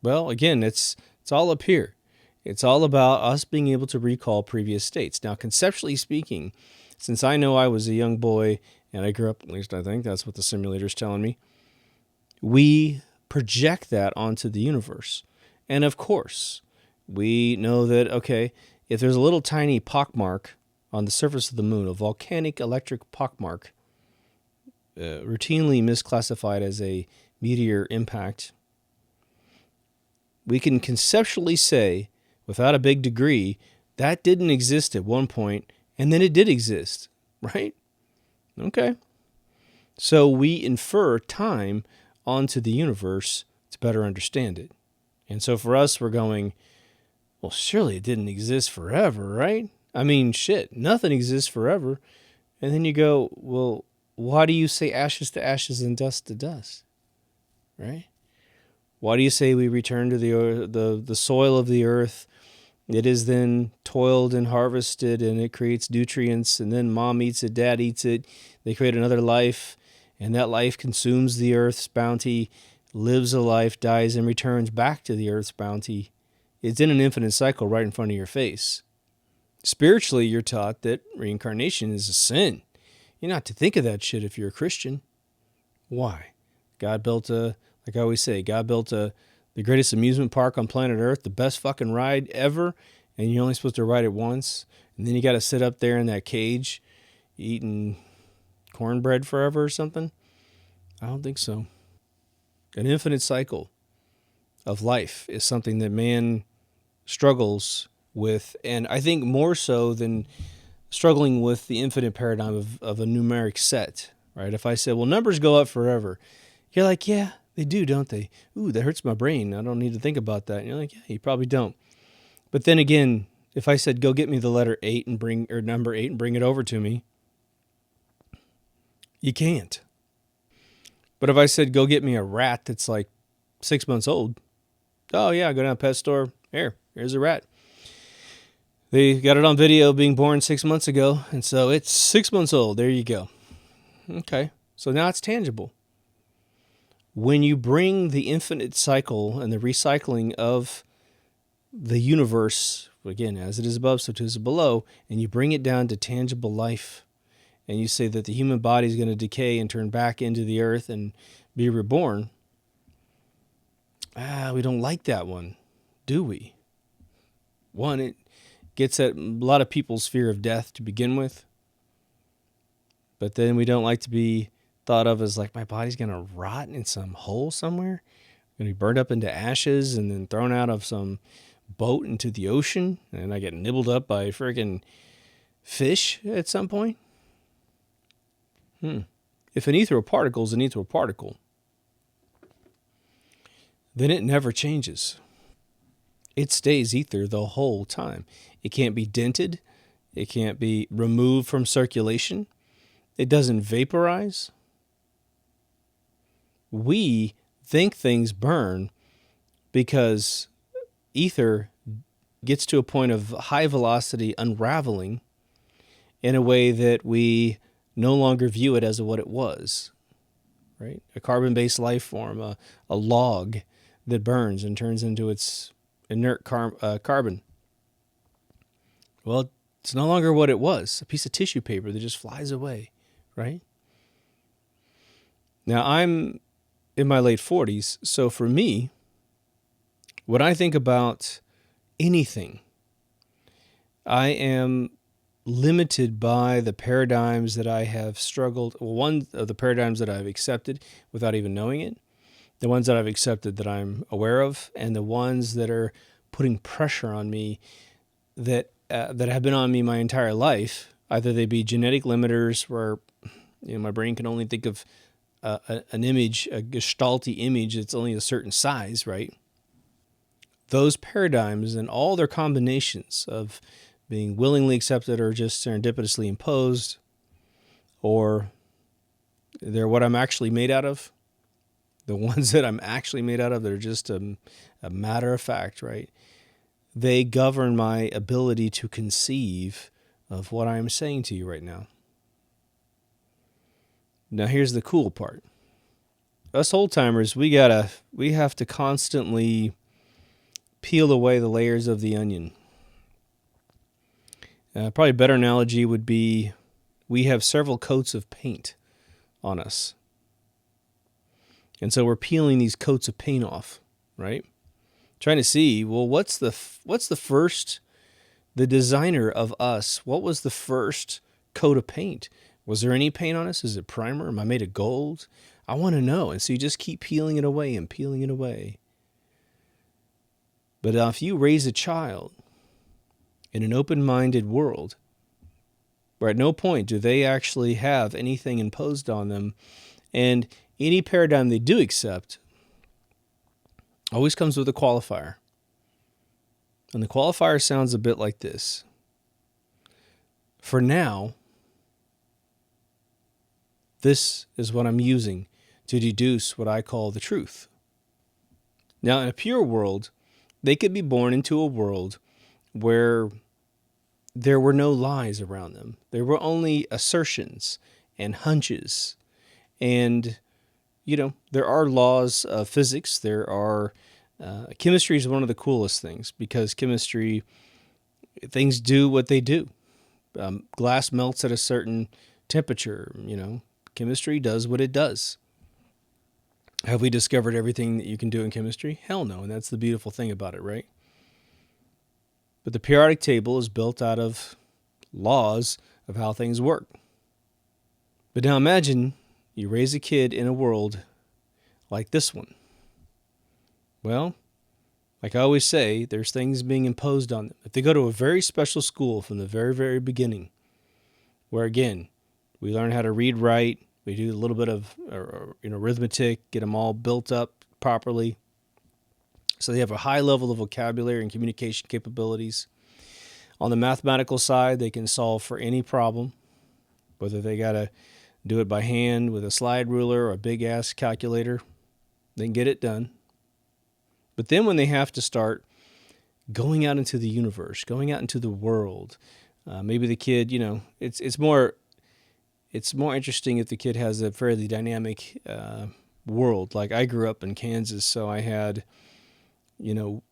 Speaker 1: well, again, it's all up here. It's all about us being able to recall previous states. Now, conceptually speaking, since I know I was a young boy, and I grew up, at least I think that's what the simulator's telling me, we project that onto the universe. And of course, we know that, okay, if there's a little tiny pockmark on the surface of the moon, a volcanic electric pockmark, routinely misclassified as a meteor impact, we can conceptually say, without a big degree, that didn't exist at one point, and then it did exist, right? Okay. So we infer time onto the universe to better understand it. And so for us, we're going, well, surely it didn't exist forever, right? I mean, shit, nothing exists forever. And then you go, well, why do you say ashes to ashes and dust to dust, right? Why do you say we return to the soil of the earth? It is then toiled and harvested, and it creates nutrients, and then mom eats it, dad eats it. They create another life, and that life consumes the earth's bounty, lives a life, dies, and returns back to the earth's bounty. It's in an infinite cycle right in front of your face. Spiritually, you're taught that reincarnation is a sin. You're not to think of that shit if you're a Christian. Why? God built like I always say, the greatest amusement park on planet Earth, the best fucking ride ever, and you're only supposed to ride it once, and then you got to sit up there in that cage eating cornbread forever or something? I don't think so. An infinite cycle of life is something that man struggles with, and I think more so than struggling with the infinite paradigm of a numeric set, right? If I said, well, numbers go up forever, you're like, yeah, they do, don't they? Ooh, that hurts my brain. I don't need to think about that. And you're like, yeah, you probably don't. But then again, if I said, go get me the letter 8 number 8 and bring it over to me, you can't. But if I said, go get me a rat that's like 6 months old, oh yeah, go down to the pet store. Here's a rat. They got it on video being born 6 months ago, and so it's 6 months old. There you go. Okay, so now it's tangible. When you bring the infinite cycle and the recycling of the universe, again, as it is above, so too is it below, and you bring it down to tangible life, and you say that the human body is going to decay and turn back into the earth and be reborn, we don't like that one, do we? One, it gets at a lot of people's fear of death to begin with, but then we don't like to be thought of as like, my body's going to rot in some hole somewhere, going to be burned up into ashes and then thrown out of some boat into the ocean, and I get nibbled up by friggin' fish at some point. If an ethereal particle is an ethereal particle, then it never changes. It stays ether the whole time. It can't be dented. It can't be removed from circulation. It doesn't vaporize. We think things burn because ether gets to a point of high velocity unraveling in a way that we no longer view it as what it was, right? A carbon-based life form, a log that burns and turns into its inert carbon. Well, it's no longer what it was, a piece of tissue paper that just flies away, right? Now, I'm in my late 40s, so for me, when I think about anything, I am limited by the paradigms that I have struggled. Well, one of the paradigms that I've accepted without even knowing it, the ones that I've accepted that I'm aware of, and the ones that are putting pressure on me that have been on me my entire life. Either they be genetic limiters where my brain can only think of an image, a gestalty image that's only a certain size, right? Those paradigms and all their combinations of being willingly accepted or just serendipitously imposed, or they're what I'm actually made out of. The ones that I'm actually made out of, they're just a matter of fact, right? They govern my ability to conceive of what I'm saying to you right now. Now here's the cool part. Us old timers, we have to constantly peel away the layers of the onion. Probably a better analogy would be we have several coats of paint on us. And so we're peeling these coats of paint off, right? Trying to see, well, what's the first, the designer of us, what was the first coat of paint? Was there any paint on us? Is it primer? Am I made of gold? I want to know. And so you just keep peeling it away and peeling it away. But if you raise a child in an open-minded world, where at no point do they actually have anything imposed on them, and any paradigm they do accept always comes with a qualifier. And the qualifier sounds a bit like this. For now, this is what I'm using to deduce what I call the truth. Now, in a pure world, they could be born into a world where there were no lies around them. There were only assertions and hunches. And, there are laws of physics. There are, chemistry is one of the coolest things because chemistry, things do what they do. Glass melts at a certain temperature, chemistry does what it does. Have we discovered everything that you can do in chemistry? Hell no, and that's the beautiful thing about it, right? But the periodic table is built out of laws of how things work. But now imagine you raise a kid in a world like this one. Well, like I always say, there's things being imposed on them. If they go to a very special school from the very, very beginning, where again, we learn how to read, write, we do a little bit of arithmetic, get them all built up properly. So they have a high level of vocabulary and communication capabilities. On the mathematical side, they can solve for any problem, whether they got to do it by hand with a slide ruler or a big-ass calculator. They can get it done. But then when they have to start going out into the universe, going out into the world. Maybe the kid, it's more interesting if the kid has a fairly dynamic world. Like I grew up in Kansas, so I had, we didn't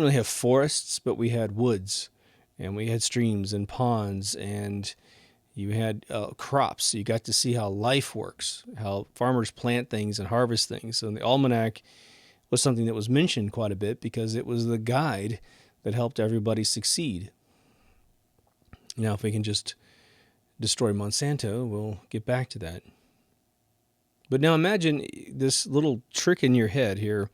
Speaker 1: really have forests, but we had woods, and we had streams and ponds, and you had crops. You got to see how life works, how farmers plant things and harvest things. So the almanac was something that was mentioned quite a bit because it was the guide that helped everybody succeed. Now, if we can just destroy Monsanto, we'll get back to that. But now imagine this little trick in your head here.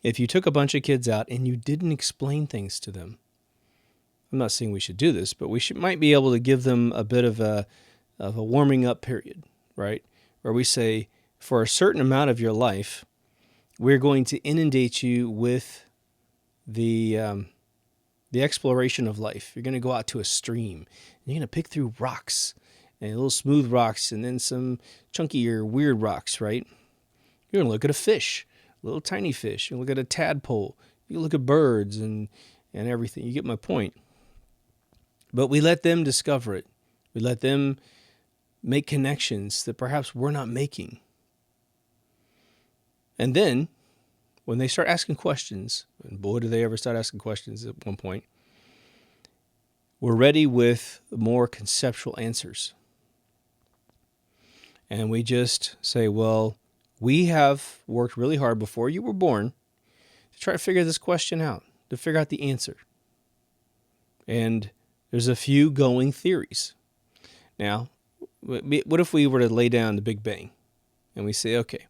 Speaker 1: If you took a bunch of kids out and you didn't explain things to them, I'm not saying we should do this, but we might be able to give them a bit of a warming up period, right? Where we say, for a certain amount of your life, we're going to inundate you with the exploration of life. You're going to go out to a stream. And you're going to pick through rocks, and little smooth rocks, and then some chunkier, weird rocks, right? You're going to look at a fish, a little tiny fish. You look at a tadpole. You look at birds and everything. You get my point. But we let them discover it. We let them make connections that perhaps we're not making. And then, when they start asking questions, and boy, do they ever start asking questions at one point, we're ready with more conceptual answers. And we just say, well, we have worked really hard before you were born to try to figure this question out, to figure out the answer. And there's a few going theories. Now, what if we were to lay down the Big Bang? And we say, okay,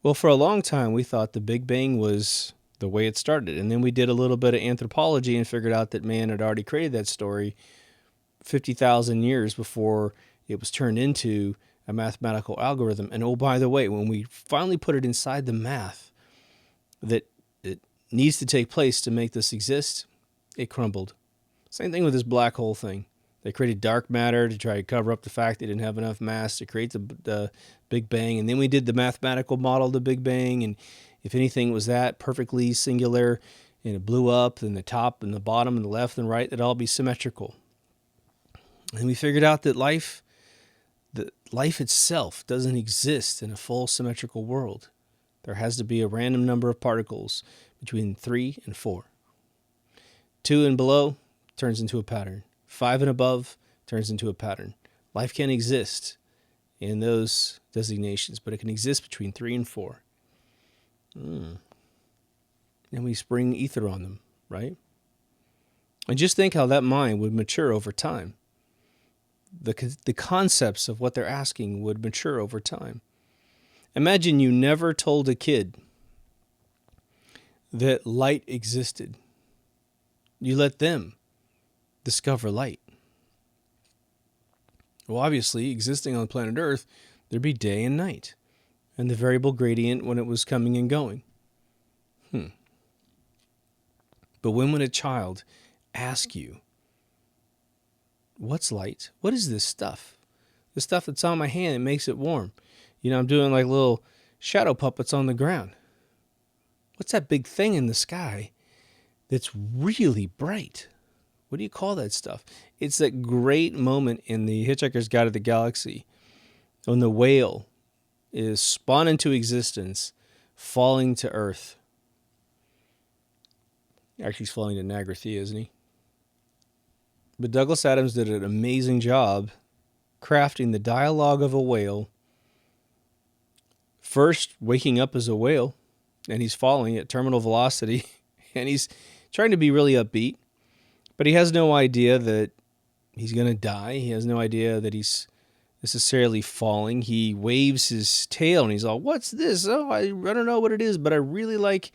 Speaker 1: well, for a long time, we thought the Big Bang was the way it started. And then we did a little bit of anthropology and figured out that man had already created that story 50,000 years before it was turned into a mathematical algorithm. And oh, by the way, when we finally put it inside the math that it needs to take place to make this exist, it crumbled. Same thing with this black hole thing. They created dark matter to try to cover up the fact they didn't have enough mass to create the Big Bang. And then we did the mathematical model of the Big Bang. And if anything, it was that perfectly singular, and it blew up, and the top and the bottom and the left and right, they'd all be symmetrical. And we figured out that life itself doesn't exist in a full symmetrical world. There has to be a random number of particles between 3 and 4. 2 and below turns into a pattern. 5 and above turns into a pattern. Life can't exist in those designations, but it can exist between 3 and 4. And we spring ether on them, right? And just think how that mind would mature over time. The concepts of what they're asking would mature over time. Imagine you never told a kid that light existed. You let them discover light. Well, obviously, existing on planet Earth, there'd be day and night, and the variable gradient when it was coming and going. But when would a child ask you, what's light? What is this stuff? The stuff that's on my hand, it makes it warm. I'm doing like little shadow puppets on the ground. What's that big thing in the sky that's really bright? What do you call that stuff? It's that great moment in the Hitchhiker's Guide to the Galaxy when the whale is spawned into existence, falling to Earth. Actually, he's falling to Nagrathea, isn't he? But Douglas Adams did an amazing job crafting the dialogue of a whale. First, waking up as a whale, and he's falling at terminal velocity, and he's trying to be really upbeat, but he has no idea that he's going to die. He has no idea that he's necessarily falling. He waves his tail, and he's all, what's this? Oh, I don't know what it is, but I really like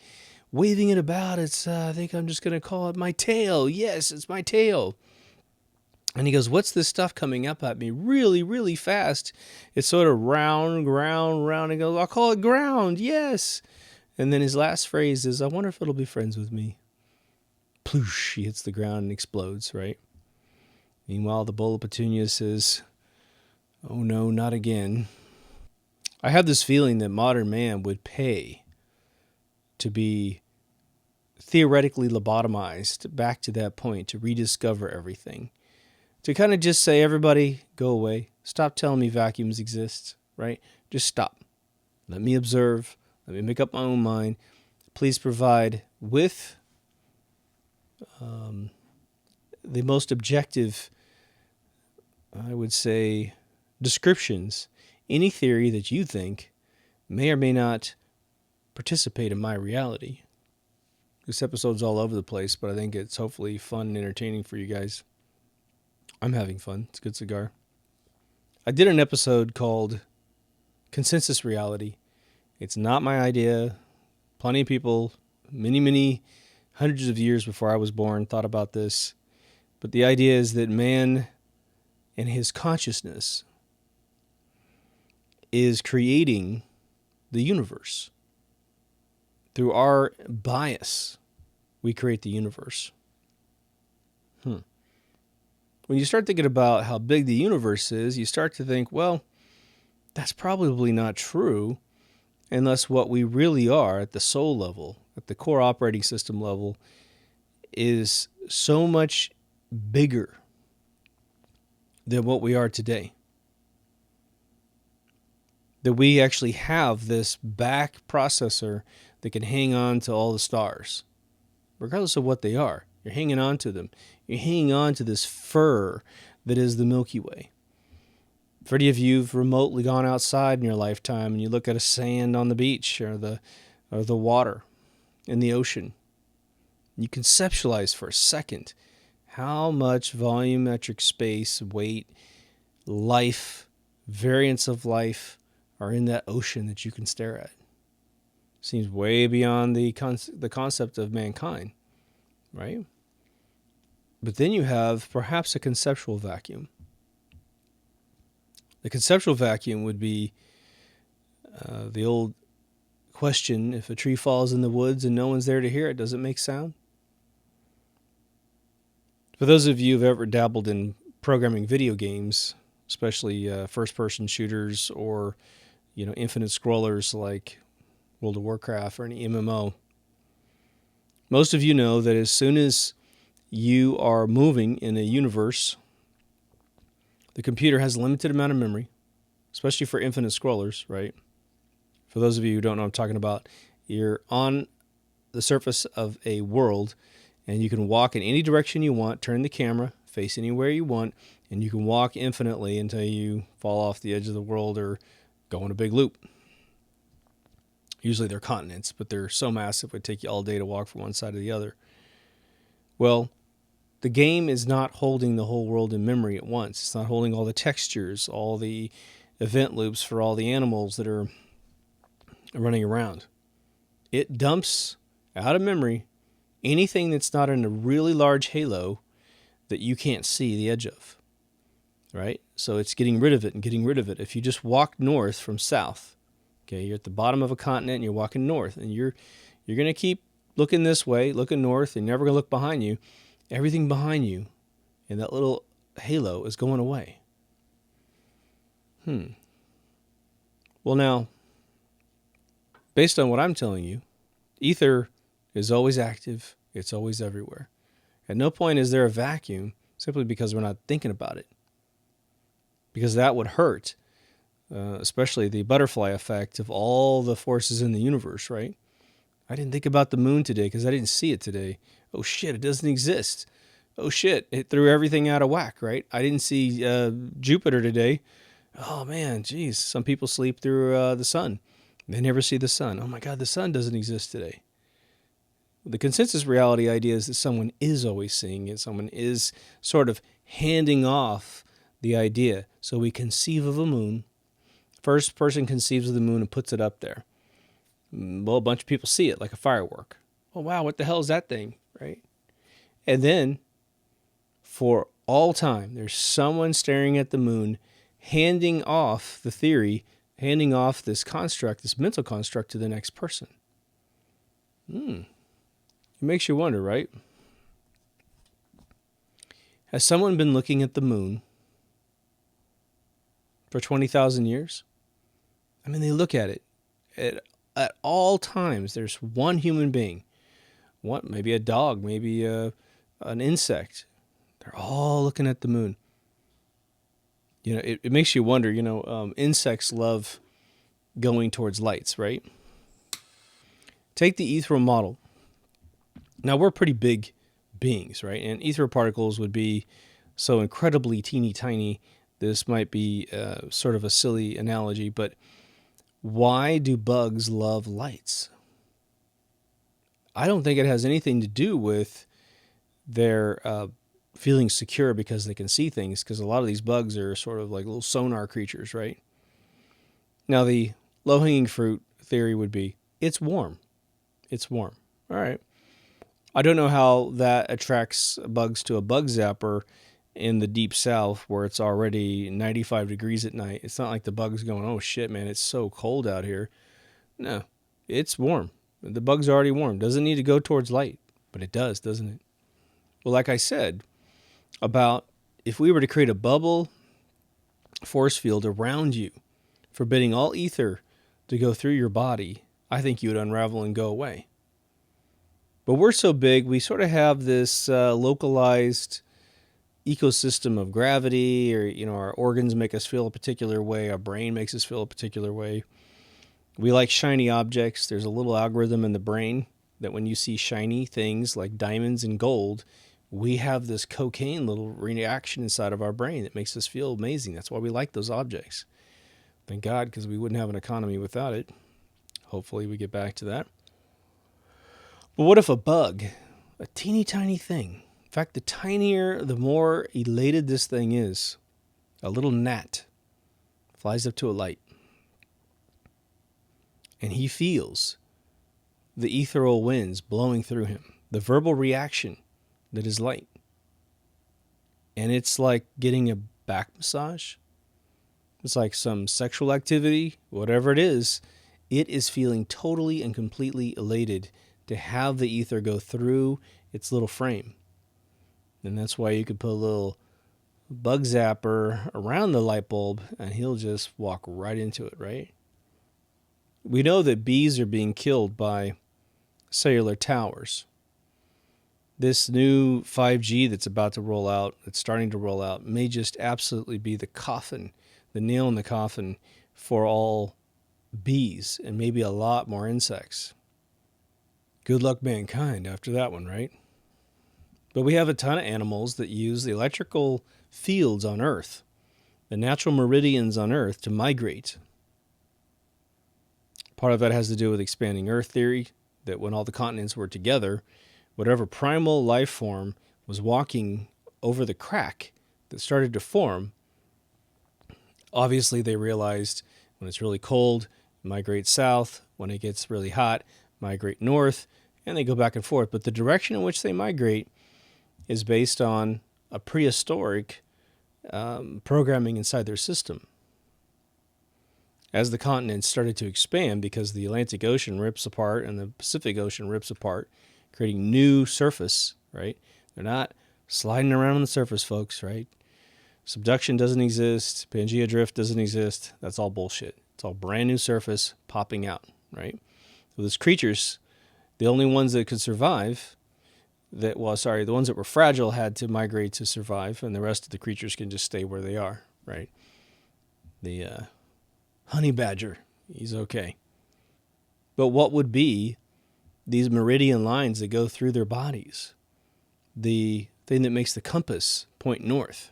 Speaker 1: waving it about. I think I'm just going to call it my tail. Yes, it's my tail. And he goes, what's this stuff coming up at me really, really fast? It's sort of round. He goes, I'll call it ground. Yes. And then his last phrase is, I wonder if it'll be friends with me. Ploosh, he hits the ground and explodes, right? Meanwhile, the bowl of petunias says, oh no, not again. I have this feeling that modern man would pay to be theoretically lobotomized back to that point to rediscover everything. To kind of just say, everybody, go away. Stop telling me vacuums exist, right? Just stop. Let me observe. Let me make up my own mind. Please provide with the most objective, I would say, descriptions, any theory that you think may or may not participate in my reality. This episode's all over the place, but I think it's hopefully fun and entertaining for you guys. I'm having fun. It's a good cigar. I did an episode called Consensus Reality. It's not my idea. Plenty of people, many hundreds of years before I was born, thought about this. But the idea is that man and his consciousness is creating the universe. Through our bias, we create the universe. When you start thinking about how big the universe is, you start to think, well, that's probably not true unless what we really are at the soul level, at the core operating system level, is so much bigger than what we are today. That we actually have this back processor that can hang on to all the stars, regardless of what they are. You're hanging on to them. You're hanging on to this fur that is the Milky Way. For any of you who've remotely gone outside in your lifetime and you look at a sand on the beach or the water in the ocean, you conceptualize for a second how much volumetric space, weight, life, variants of life are in that ocean that you can stare at. Seems way beyond the concept of mankind, right? But then you have perhaps a conceptual vacuum. The conceptual vacuum would be the old question, if a tree falls in the woods and no one's there to hear it, does it make sound? For those of you who've ever dabbled in programming video games, especially first-person shooters or infinite scrollers like World of Warcraft or any MMO, most of you know that as soon as you are moving in a universe, the computer has a limited amount of memory, especially for infinite scrollers, right? For those of you who don't know what I'm talking about, you're on the surface of a world, and you can walk in any direction you want, turn the camera, face anywhere you want, and you can walk infinitely until you fall off the edge of the world or go in a big loop. Usually they're continents, but they're so massive it would take you all day to walk from one side to the other. Well, the game is not holding the whole world in memory at once. It's not holding all the textures, all the event loops for all the animals that are running around. It dumps out of memory anything that's not in a really large halo that you can't see the edge of, right? So it's getting rid of it and getting rid of it. If you just walk north from south, okay, you're at the bottom of a continent and you're walking north, and you're going to keep looking this way, looking north, and never going to look behind you. Everything behind you in that little halo is going away. Well, now, based on what I'm telling you, ether is always active. It's always everywhere. At no point is there a vacuum simply because we're not thinking about it. Because that would hurt, especially the butterfly effect of all the forces in the universe, right? I didn't think about the moon today because I didn't see it today. Oh shit, it doesn't exist. Oh shit, it threw everything out of whack, right? I didn't see Jupiter today. Oh man, geez, some people sleep through the sun. They never see the sun. Oh my God, the sun doesn't exist today. The consensus reality idea is that someone is always seeing it. Someone is sort of handing off the idea. So we conceive of a moon. First person conceives of the moon and puts it up there. Well, a bunch of people see it like a firework. Oh, wow, what the hell is that thing, right? And then, for all time, there's someone staring at the moon, handing off the theory, handing off this construct, this mental construct to the next person. It makes you wonder, right? Has someone been looking at the moon for 20,000 years? I mean, they look at it. At all times, there's one human being, What? Maybe a dog, maybe an insect. They're all looking at the moon. It makes you wonder, insects love going towards lights, right? Take the ethereal model. Now, we're pretty big beings, right? And ethereal particles would be so incredibly teeny tiny. This might be sort of a silly analogy, but why do bugs love lights? I don't think it has anything to do with their feeling secure because they can see things, because a lot of these bugs are sort of like little sonar creatures, right? Now, the low-hanging fruit theory would be, it's warm. It's warm. All right. I don't know how that attracts bugs to a bug zapper in the deep south where it's already 95 degrees at night. It's not like the bug's going, oh shit, man, it's so cold out here. No, it's warm. The bug's already warm. Doesn't need to go towards light, but it does, doesn't it? Well, like I said, about if we were to create a bubble force field around you, forbidding all ether to go through your body, I think you would unravel and go away. But we're so big, we sort of have this localized ecosystem of gravity, or, our organs make us feel a particular way. Our brain makes us feel a particular way. We like shiny objects. There's a little algorithm in the brain that when you see shiny things like diamonds and gold, we have this cocaine little reaction inside of our brain that makes us feel amazing. That's why we like those objects. Thank God, because we wouldn't have an economy without it. Hopefully we get back to that. But what if a bug, a teeny tiny thing, in fact, the tinier, the more elated this thing is, a little gnat flies up to a light, and he feels the ethereal winds blowing through him, the verbal reaction that is light. And it's like getting a back massage. It's like some sexual activity, whatever it is feeling totally and completely elated to have the ether go through its little frame. And that's why you could put a little bug zapper around the light bulb and he'll just walk right into it, right? We know that bees are being killed by cellular towers. This new 5G that's about to roll out, that's starting to roll out, may just absolutely be the coffin, the nail in the coffin for all bees and maybe a lot more insects. Good luck mankind after that one, right? But we have a ton of animals that use the electrical fields on Earth, the natural meridians on Earth, to migrate. Part of that has to do with expanding Earth theory, that when all the continents were together, whatever primal life form was walking over the crack that started to form, obviously they realized when it's really cold, migrate south. When it gets really hot, migrate north, and they go back and forth. But the direction in which they migrate is based on a prehistoric programming inside their system. As the continents started to expand, because the Atlantic Ocean rips apart and the Pacific Ocean rips apart, creating new surface, right? They're not sliding around on the surface, folks, right? Subduction doesn't exist. Pangea drift doesn't exist. That's all bullshit. It's all brand new surface popping out, right? So those creatures, the only ones that could survive, the ones that were fragile had to migrate to survive, and the rest of the creatures can just stay where they are, right? The honey badger, he's okay. But what would be these meridian lines that go through their bodies? The thing that makes the compass point north.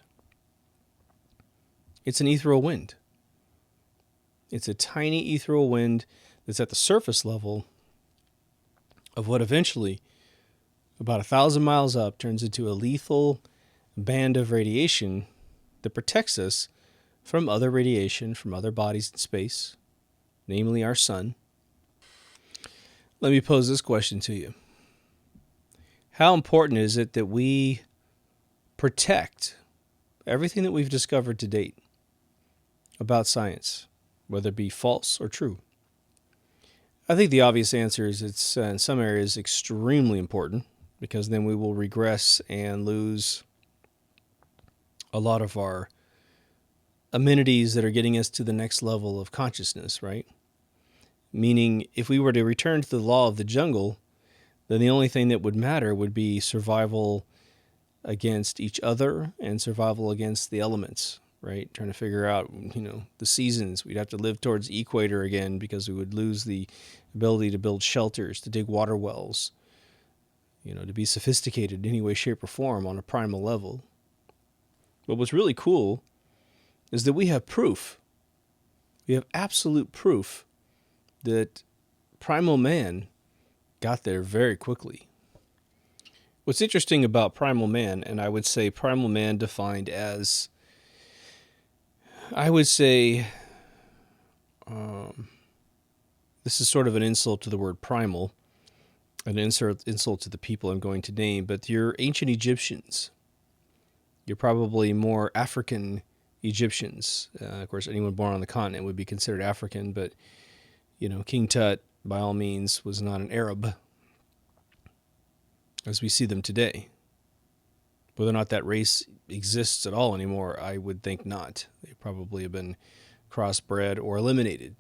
Speaker 1: It's an ethereal wind. It's a tiny ethereal wind that's at the surface level of what eventually, about 1,000 miles up, turns into a lethal band of radiation that protects us from other radiation from other bodies in space, namely our sun. Let me pose this question to you. How important is it that we protect everything that we've discovered to date about science, whether it be false or true? I think the obvious answer is it's in some areas extremely important, because then we will regress and lose a lot of our amenities that are getting us to the next level of consciousness, right? Meaning, if we were to return to the law of the jungle, then the only thing that would matter would be survival against each other and survival against the elements, right? Trying to figure out, the seasons. We'd have to live towards the equator again because we would lose the ability to build shelters, to dig water wells, to be sophisticated in any way, shape, or form on a primal level. But what's really cool is that we have proof. We have absolute proof that primal man got there very quickly. What's interesting about primal man, and I would say primal man defined as, this is sort of an insult to the word primal, an insult to the people I'm going to name, but your ancient Egyptians, you're probably more African Egyptians. Of course, anyone born on the continent would be considered African, but, King Tut, by all means, was not an Arab as we see them today. Whether or not that race exists at all anymore, I would think not. They probably have been crossbred or eliminated.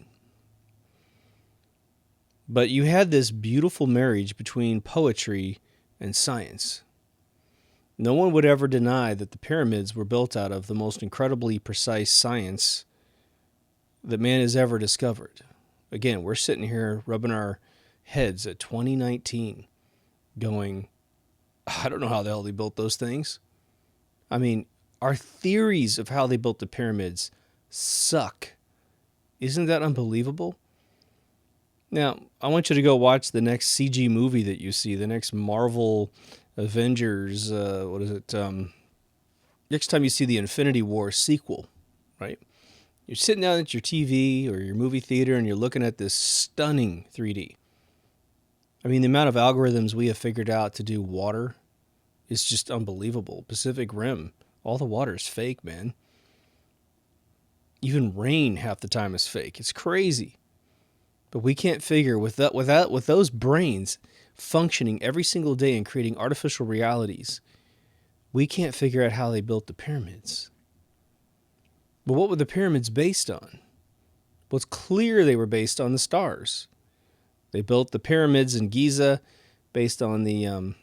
Speaker 1: But you had this beautiful marriage between poetry and science. No one would ever deny that the pyramids were built out of the most incredibly precise science that man has ever discovered. Again, we're sitting here rubbing our heads at 2019 going, I don't know how the hell they built those things. I mean, our theories of how they built the pyramids suck. Isn't that unbelievable? Now, I want you to go watch the next CG movie that you see, the next Marvel Avengers, next time you see the Infinity War sequel, right? You're sitting down at your TV or your movie theater and you're looking at this stunning 3D. I mean, the amount of algorithms we have figured out to do water is just unbelievable. Pacific Rim, all the water is fake, man. Even rain half the time is fake. It's crazy. But we can't figure with those brains functioning every single day and creating artificial realities, we can't figure out how they built the pyramids. But what were the pyramids based on? Well, it's clear they were based on the stars. They built the pyramids in Giza based on the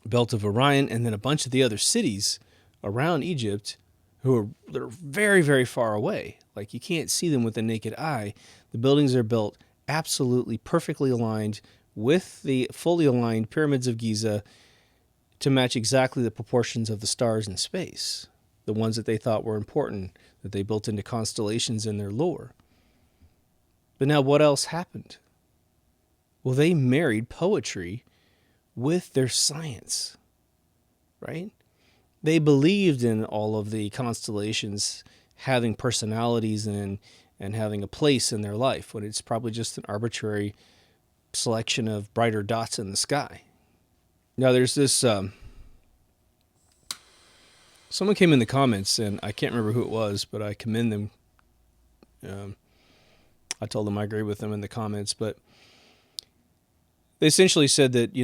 Speaker 1: Belt of Orion, and then a bunch of the other cities around Egypt that are very, very far away. Like, you can't see them with the naked eye. The buildings are built absolutely perfectly aligned with the fully aligned pyramids of Giza to match exactly the proportions of the stars in space, the ones that they thought were important, that they built into constellations in their lore. But now what else happened? Well, they married poetry with their science, right? They believed in all of the constellations having personalities and having a place in their life, when it's probably just an arbitrary selection of brighter dots in the sky. Now, there's this... someone came in the comments, and I can't remember who it was, but I commend them. I told them I agree with them in the comments, but they essentially said that,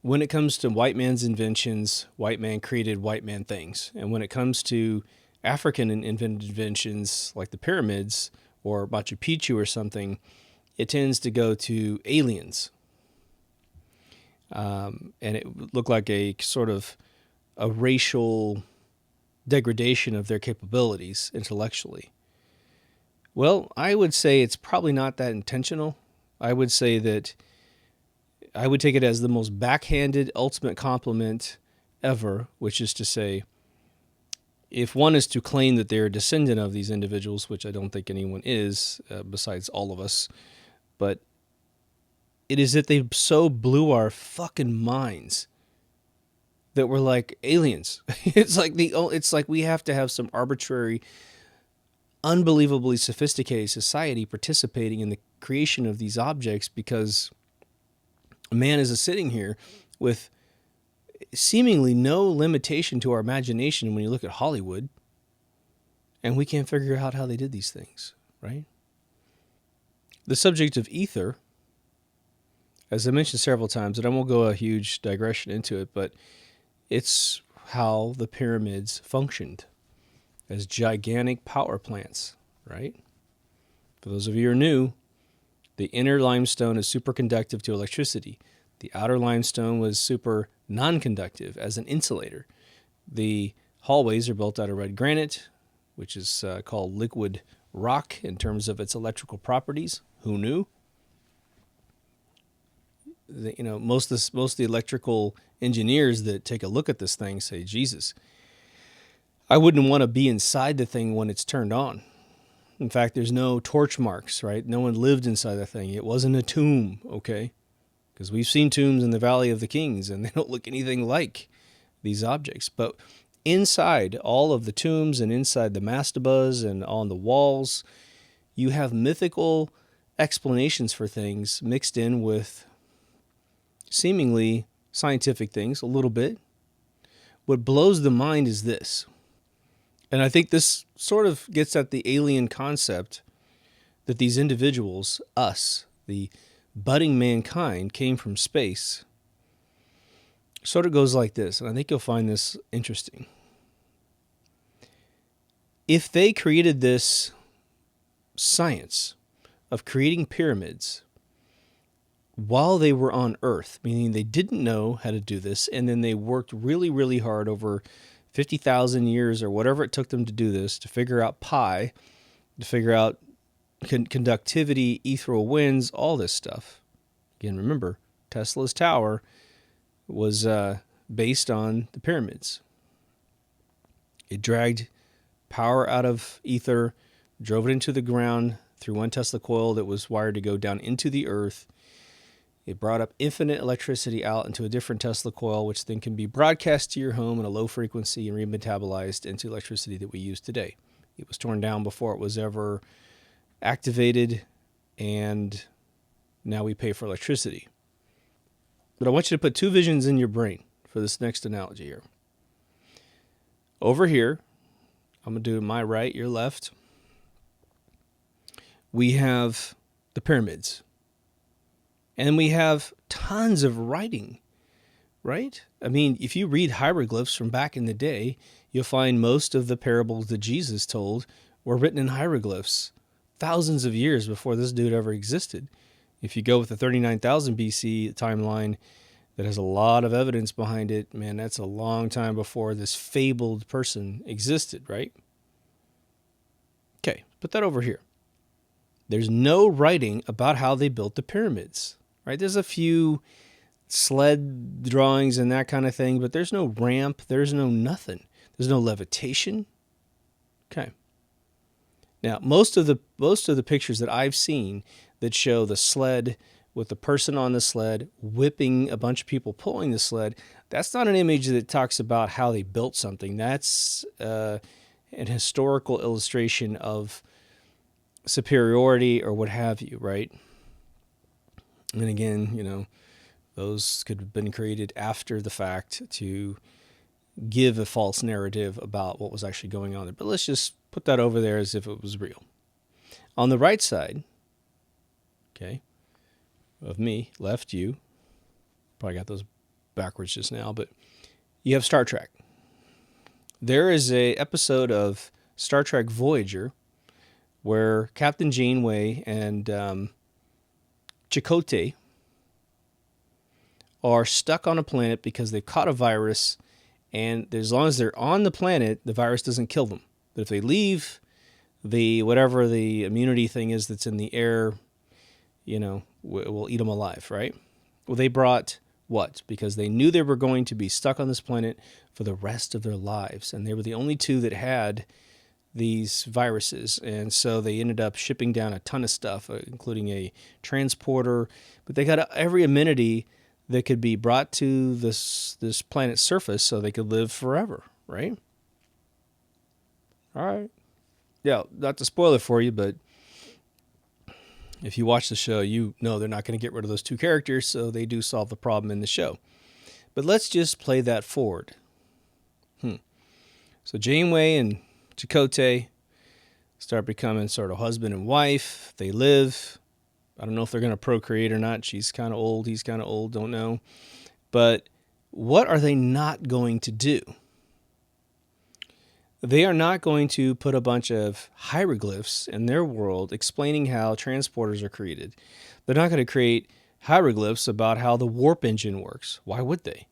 Speaker 1: when it comes to white man's inventions, white man created white man things. And when it comes to African inventions like the pyramids or Machu Picchu or something, it tends to go to aliens. And it looked like a sort of a racial degradation of their capabilities intellectually. Well, I would say it's probably not that intentional. I would say that I would take it as the most backhanded ultimate compliment ever, which is to say, if one is to claim that they're a descendant of these individuals, which I don't think anyone is, besides all of us, but it is that they so blew our fucking minds that we're like aliens. It's like we have to have some arbitrary, unbelievably sophisticated society participating in the creation of these objects, because man is sitting here with seemingly no limitation to our imagination when you look at Hollywood, and we can't figure out how they did these things, right? The subject of ether, as I mentioned several times, and I won't go a huge digression into it, but it's how the pyramids functioned as gigantic power plants, right? For those of you who are new, the inner limestone is superconductive to electricity. The outer limestone was super non-conductive as an insulator. The hallways are built out of red granite, which is called liquid rock in terms of its electrical properties. Who knew? Most of the electrical engineers that take a look at this thing say, Jesus, I wouldn't want to be inside the thing when it's turned on. In fact, there's no torch marks, right? No one lived inside the thing. It wasn't a tomb, okay? Because we've seen tombs in the Valley of the Kings, and they don't look anything like these objects. But inside all of the tombs and inside the mastabas and on the walls, you have mythical explanations for things mixed in with seemingly scientific things a little bit. What blows the mind is this. And I think this sort of gets at the alien concept that these individuals, us, the budding mankind, came from space. Sort of goes like this, and I think you'll find this interesting. If they created this science of creating pyramids while they were on Earth, meaning they didn't know how to do this, and then they worked really, really hard over 50,000 years or whatever it took them to do this, to figure out pi, to figure out conductivity, ethereal winds, all this stuff. Again, remember, Tesla's tower was based on the pyramids. It dragged power out of ether, drove it into the ground through one Tesla coil that was wired to go down into the earth. It brought up infinite electricity out into a different Tesla coil, which then can be broadcast to your home in a low frequency and remetabolized into electricity that we use today. It was torn down before it was ever activated, and now we pay for electricity. But I want you to put two visions in your brain for this next analogy here. Over here, I'm going to do my right, your left. We have the pyramids. And we have tons of writing, right? I mean, if you read hieroglyphs from back in the day, you'll find most of the parables that Jesus told were written in hieroglyphs thousands of years before this dude ever existed. If you go with the 39,000 BC timeline that has a lot of evidence behind it, man, that's a long time before this fabled person existed, right? Okay, put that over here. There's no writing about how they built the pyramids. Right, there's a few sled drawings and that kind of thing, but there's no ramp, there's no nothing. There's no levitation. Okay. Now, most of the pictures that I've seen that show the sled with the person on the sled whipping a bunch of people pulling the sled, that's not an image that talks about how they built something. That's an historical illustration of superiority or what have you, right? And again, those could have been created after the fact to give a false narrative about what was actually going on there. But let's just put that over there as if it was real. On the right side, okay, of me, left you, probably got those backwards just now, but you have Star Trek. There is a episode of Star Trek Voyager where Captain Janeway and Chakotay are stuck on a planet because they've caught a virus, and as long as they're on the planet, the virus doesn't kill them. But if they leave, whatever the immunity thing is that's in the air, will eat them alive, right? Well, they brought what? Because they knew they were going to be stuck on this planet for the rest of their lives, and they were the only two that had these viruses, and so they ended up shipping down a ton of stuff, including a transporter, but they got every amenity that could be brought to this planet's surface so they could live forever, right? All right. Yeah, not to spoil it for you, but if you watch the show, you know they're not going to get rid of those two characters, so they do solve the problem in the show. But let's just play that forward. So Janeway and Chakotay start becoming sort of husband and wife. They live. I don't know if they're going to procreate or not. She's kind of old. He's kind of old. Don't know. But what are they not going to do? They are not going to put a bunch of hieroglyphs in their world explaining how transporters are created. They're not going to create hieroglyphs about how the warp engine works. Why would they?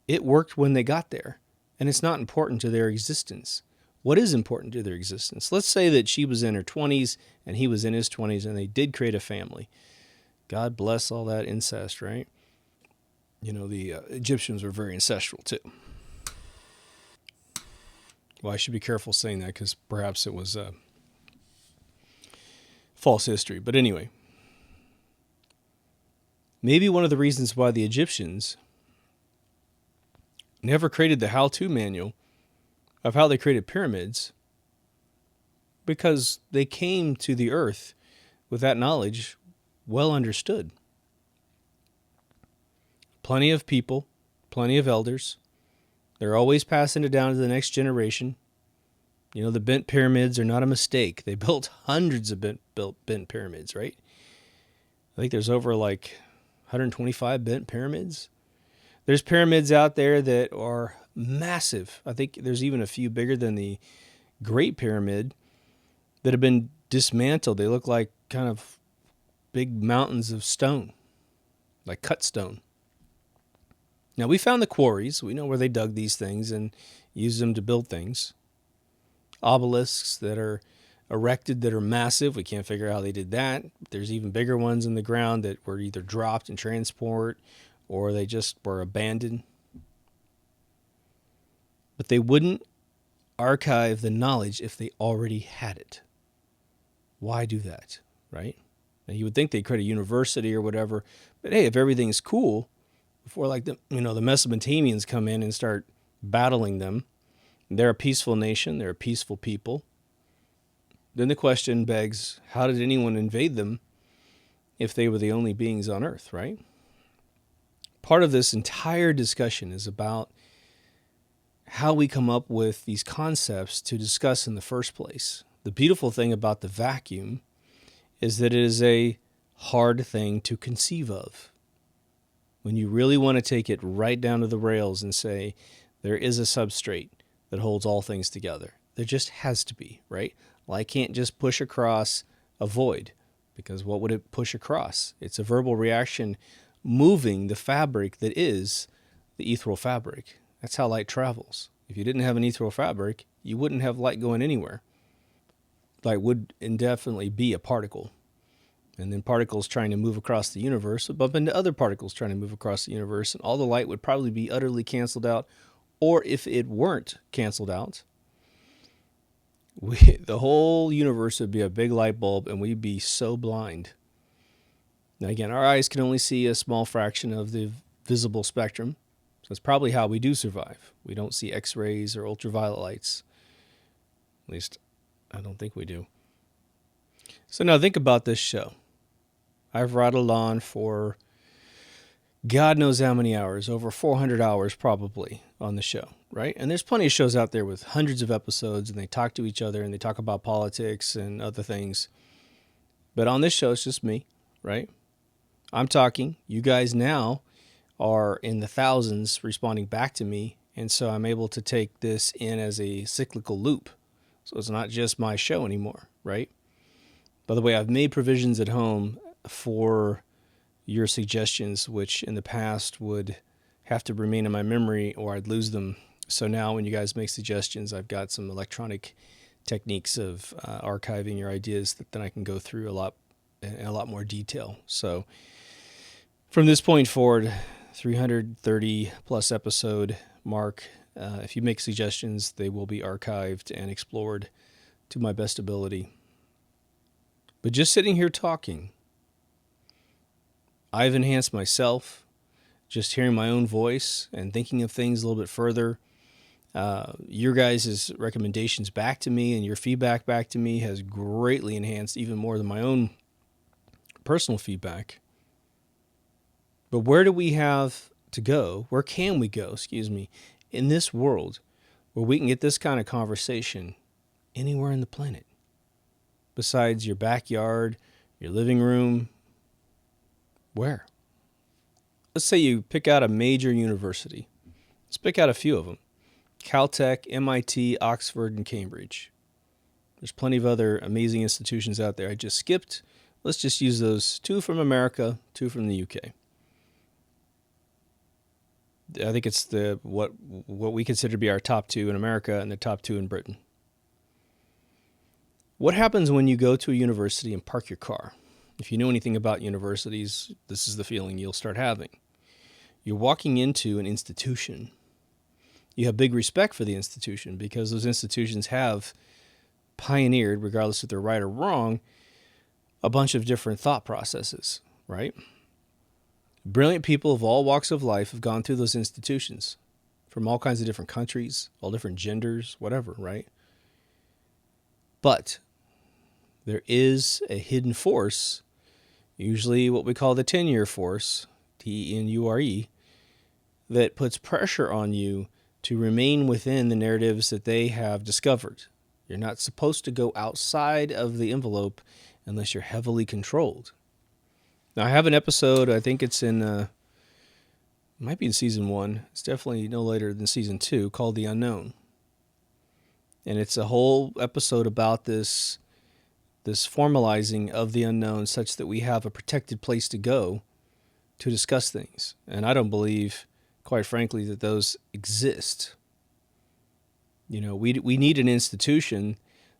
Speaker 1: It worked when they got there, and it's not important to their existence. What is important to their existence? Let's say that she was in her 20s and he was in his 20s and they did create a family. God bless all that incest, right? You know, the Egyptians were very ancestral too. Well, I should be careful saying that because perhaps it was false history. But anyway, maybe one of the reasons why the Egyptians never created the how-to manual of how they created pyramids, because they came to the earth with that knowledge well understood. Plenty of people, plenty of elders. They're always passing it down to the next generation. You know, the bent pyramids are not a mistake. They built hundreds of bent pyramids, right? I think there's over like 125 bent pyramids. There's pyramids out there that are massive. I think there's even a few bigger than the Great Pyramid that have been dismantled. They look like kind of big mountains of stone, like cut stone. Now, we found the quarries. We know where they dug these things and used them to build things. Obelisks that are erected that are massive. We can't figure out how they did that. There's even bigger ones in the ground that were either dropped in transport or they just were abandoned. But they wouldn't archive the knowledge if they already had it. Why do that, right? Now, you would think they'd create a university or whatever, but hey, if everything's cool, before like the Mesopotamians come in and start battling them, they're a peaceful nation, they're a peaceful people. Then the question begs, how did anyone invade them if they were the only beings on Earth, right? Part of this entire discussion is about how we come up with these concepts to discuss in the first place. The beautiful thing about the vacuum is that it is a hard thing to conceive of. When you really want to take it right down to the rails and say, there is a substrate that holds all things together. There just has to be, right? Well, I can't just push across a void, because what would it push across? It's a verbal reaction moving the fabric that is the ethereal fabric. That's how light travels. If you didn't have an ethereal fabric, you wouldn't have light going anywhere. Light would indefinitely be a particle. And then particles trying to move across the universe would bump into other particles trying to move across the universe, and all the light would probably be utterly canceled out. Or if it weren't canceled out, the whole universe would be a big light bulb, and we'd be so blind. Now, again, our eyes can only see a small fraction of the visible spectrum. So that's probably how we do survive. We don't see X-rays or ultraviolet lights. At least, I don't think we do. So now think about this show. I've rattled on for God knows how many hours, over 400 hours probably on the show, right? And there's plenty of shows out there with hundreds of episodes, and they talk to each other and they talk about politics and other things. But on this show, it's just me, right? I'm talking. You guys now are in the thousands responding back to me, and so I'm able to take this in as a cyclical loop. So it's not just my show anymore, right? By the way, I've made provisions at home for your suggestions, which in the past would have to remain in my memory or I'd lose them. So now when you guys make suggestions, I've got some electronic techniques of archiving your ideas that then I can go through in a lot more detail. So from this point forward, 330 plus episode mark, if you make suggestions, they will be archived and explored to my best ability. But just sitting here talking, I've enhanced myself, just hearing my own voice and thinking of things a little bit further. Your guys' recommendations back to me and your feedback back to me has greatly enhanced even more than my own personal feedback. But where do we have to go? Where can we go, in this world where we can get this kind of conversation anywhere on the planet? Besides your backyard, your living room, where? Let's say you pick out a major university. Let's pick out a few of them. Caltech, MIT, Oxford, and Cambridge. There's plenty of other amazing institutions out there. I just skipped let's just use those 2 from America, 2 from the UK. I think it's what we consider to be our top 2 in America and the top 2 in Britain. What happens when you go to a university and park your car? If you know anything about universities, this is the feeling you'll start having. You're walking into an institution. You have big respect for the institution because those institutions have pioneered, regardless if they're right or wrong, a bunch of different thought processes, right? Brilliant people of all walks of life have gone through those institutions from all kinds of different countries, all different genders, whatever, right? But there is a hidden force, usually what we call the tenure force, Tenure, that puts pressure on you to remain within the narratives that they have discovered. You're not supposed to go outside of the envelope unless you're heavily controlled. Now, I have an episode, I think it's it might be in season 1. It's definitely no later than season 2, called The Unknown. And it's a whole episode about this formalizing of the unknown such that we have a protected place to go to discuss things. And I don't believe, quite frankly, that those exist. You know, we need an institution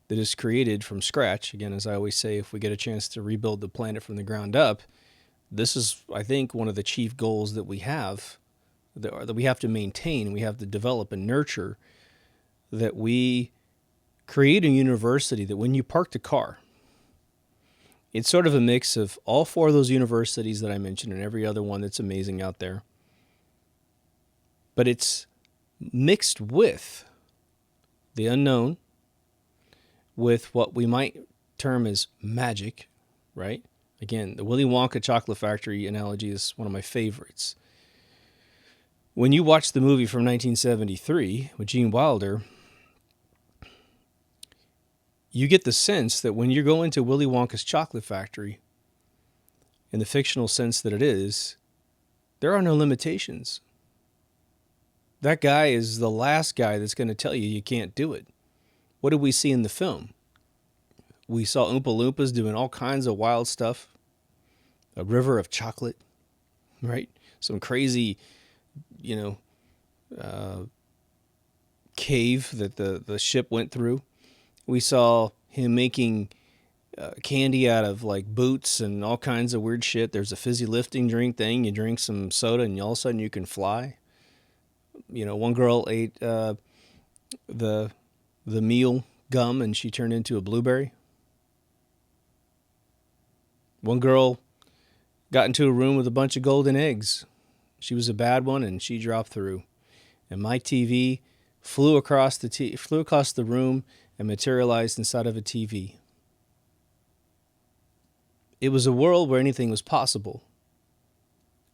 Speaker 1: that is created from scratch. Again, as I always say, if we get a chance to rebuild the planet from the ground up, this is, I think, one of the chief goals that we have, that we have to maintain, we have to develop and nurture, that we create a university that when you park the car, it's sort of a mix of all 4 of those universities that I mentioned and every other one that's amazing out there. But it's mixed with the unknown, with what we might term as magic, right? Again, the Willy Wonka chocolate factory analogy is one of my favorites. When you watch the movie from 1973 with Gene Wilder, you get the sense that when you go into Willy Wonka's chocolate factory, in the fictional sense that it is, there are no limitations. That guy is the last guy that's going to tell you can't do it. What did we see in the film? We saw Oompa Loompas doing all kinds of wild stuff. A river of chocolate, right? Some crazy, cave that the ship went through. We saw him making candy out of like boots and all kinds of weird shit. There's a fizzy lifting drink thing. You drink some soda and all of a sudden you can fly. One girl ate the meal gum and she turned into a blueberry. One girl got into a room with a bunch of golden eggs. She was a bad one and she dropped through. And my TV flew across the room and materialized inside of a TV. It was a world where anything was possible.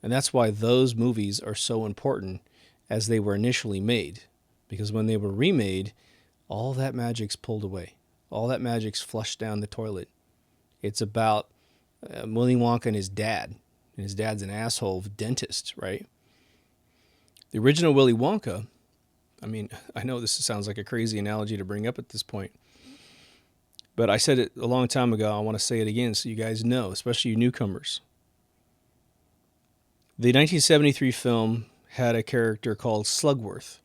Speaker 1: And that's why those movies are so important as they were initially made. Because when they were remade, all that magic's pulled away. All that magic's flushed down the toilet. It's about Willy Wonka and his dad. And his dad's an asshole dentist, right? The original Willy Wonka, I know this sounds like a crazy analogy to bring up at this point, but I said it a long time ago. I want to say it again so you guys know, especially you newcomers. The 1973 film had a character called Slugworth.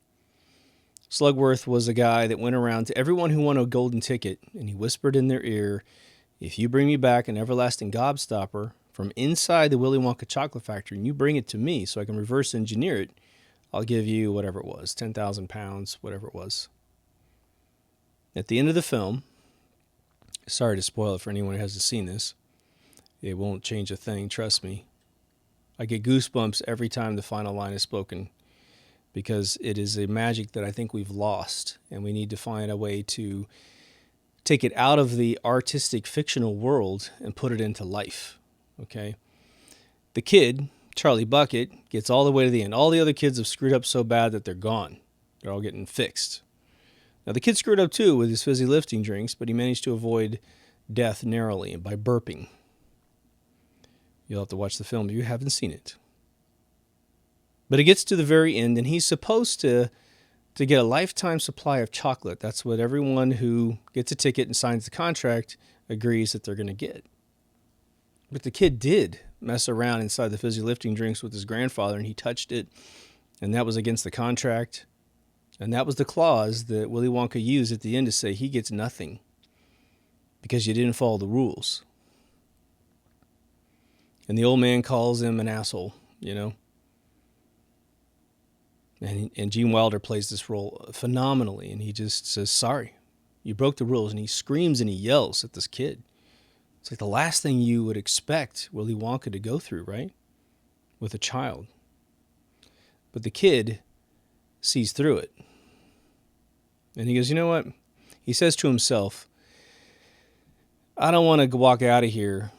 Speaker 1: Slugworth was a guy that went around to everyone who won a golden ticket, and he whispered in their ear, "If you bring me back an everlasting gobstopper from inside the Willy Wonka chocolate factory and you bring it to me so I can reverse engineer it, I'll give you whatever it was, 10,000 pounds, whatever it was." At the end of the film, sorry to spoil it for anyone who hasn't seen this, it won't change a thing, trust me. I get goosebumps every time the final line is spoken because it is a magic that I think we've lost, and we need to find a way to take it out of the artistic fictional world and put it into life, okay? The kid, Charlie Bucket, gets all the way to the end. All the other kids have screwed up so bad that they're gone. They're all getting fixed. Now, the kid screwed up too with his fizzy lifting drinks, but he managed to avoid death narrowly by burping. You'll have to watch the film if you haven't seen it. But it gets to the very end, and he's supposed to get a lifetime supply of chocolate. That's what everyone who gets a ticket and signs the contract agrees that they're going to get. But the kid did mess around inside the fizzy lifting drinks with his grandfather, and he touched it, and that was against the contract. And that was the clause that Willy Wonka used at the end to say he gets nothing because you didn't follow the rules. And the old man calls him an asshole, you know. And Gene Wilder plays this role phenomenally, and he just says, sorry, you broke the rules. And he screams and he yells at this kid. It's like the last thing you would expect Willy Wonka to go through, right? With a child. But the kid sees through it. And he goes, you know what? He says to himself, I don't want to walk out of here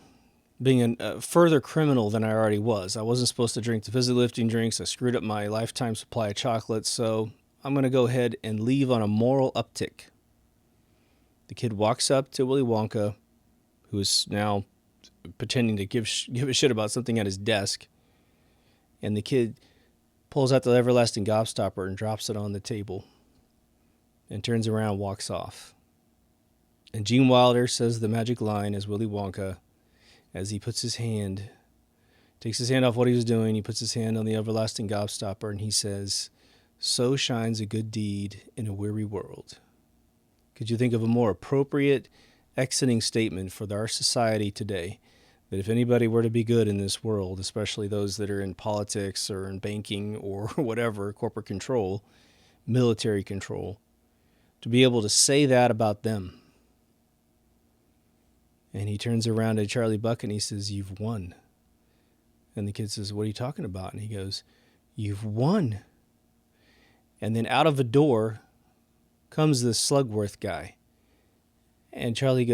Speaker 1: being a further criminal than I already was. I wasn't supposed to drink the fizzy lifting drinks. I screwed up my lifetime supply of chocolates. So I'm going to go ahead and leave on a moral uptick. The kid walks up to Willy Wonka, who is now pretending to give a shit about something at his desk. And the kid pulls out the everlasting gobstopper and drops it on the table and turns around and walks off. And Gene Wilder says the magic line as Willy Wonka, as he puts his hand, takes his hand off what he was doing, he puts his hand on the everlasting gobstopper, and he says, so shines a good deed in a weary world. Could you think of a more appropriate exiting statement for our society today, that if anybody were to be good in this world, especially those that are in politics or in banking or whatever, corporate control, military control, to be able to say that about them? And he turns around to Charlie Buck and he says, you've won. And the kid says, what are you talking about? And he goes, you've won. And then out of a door comes this Slugworth guy. And Willy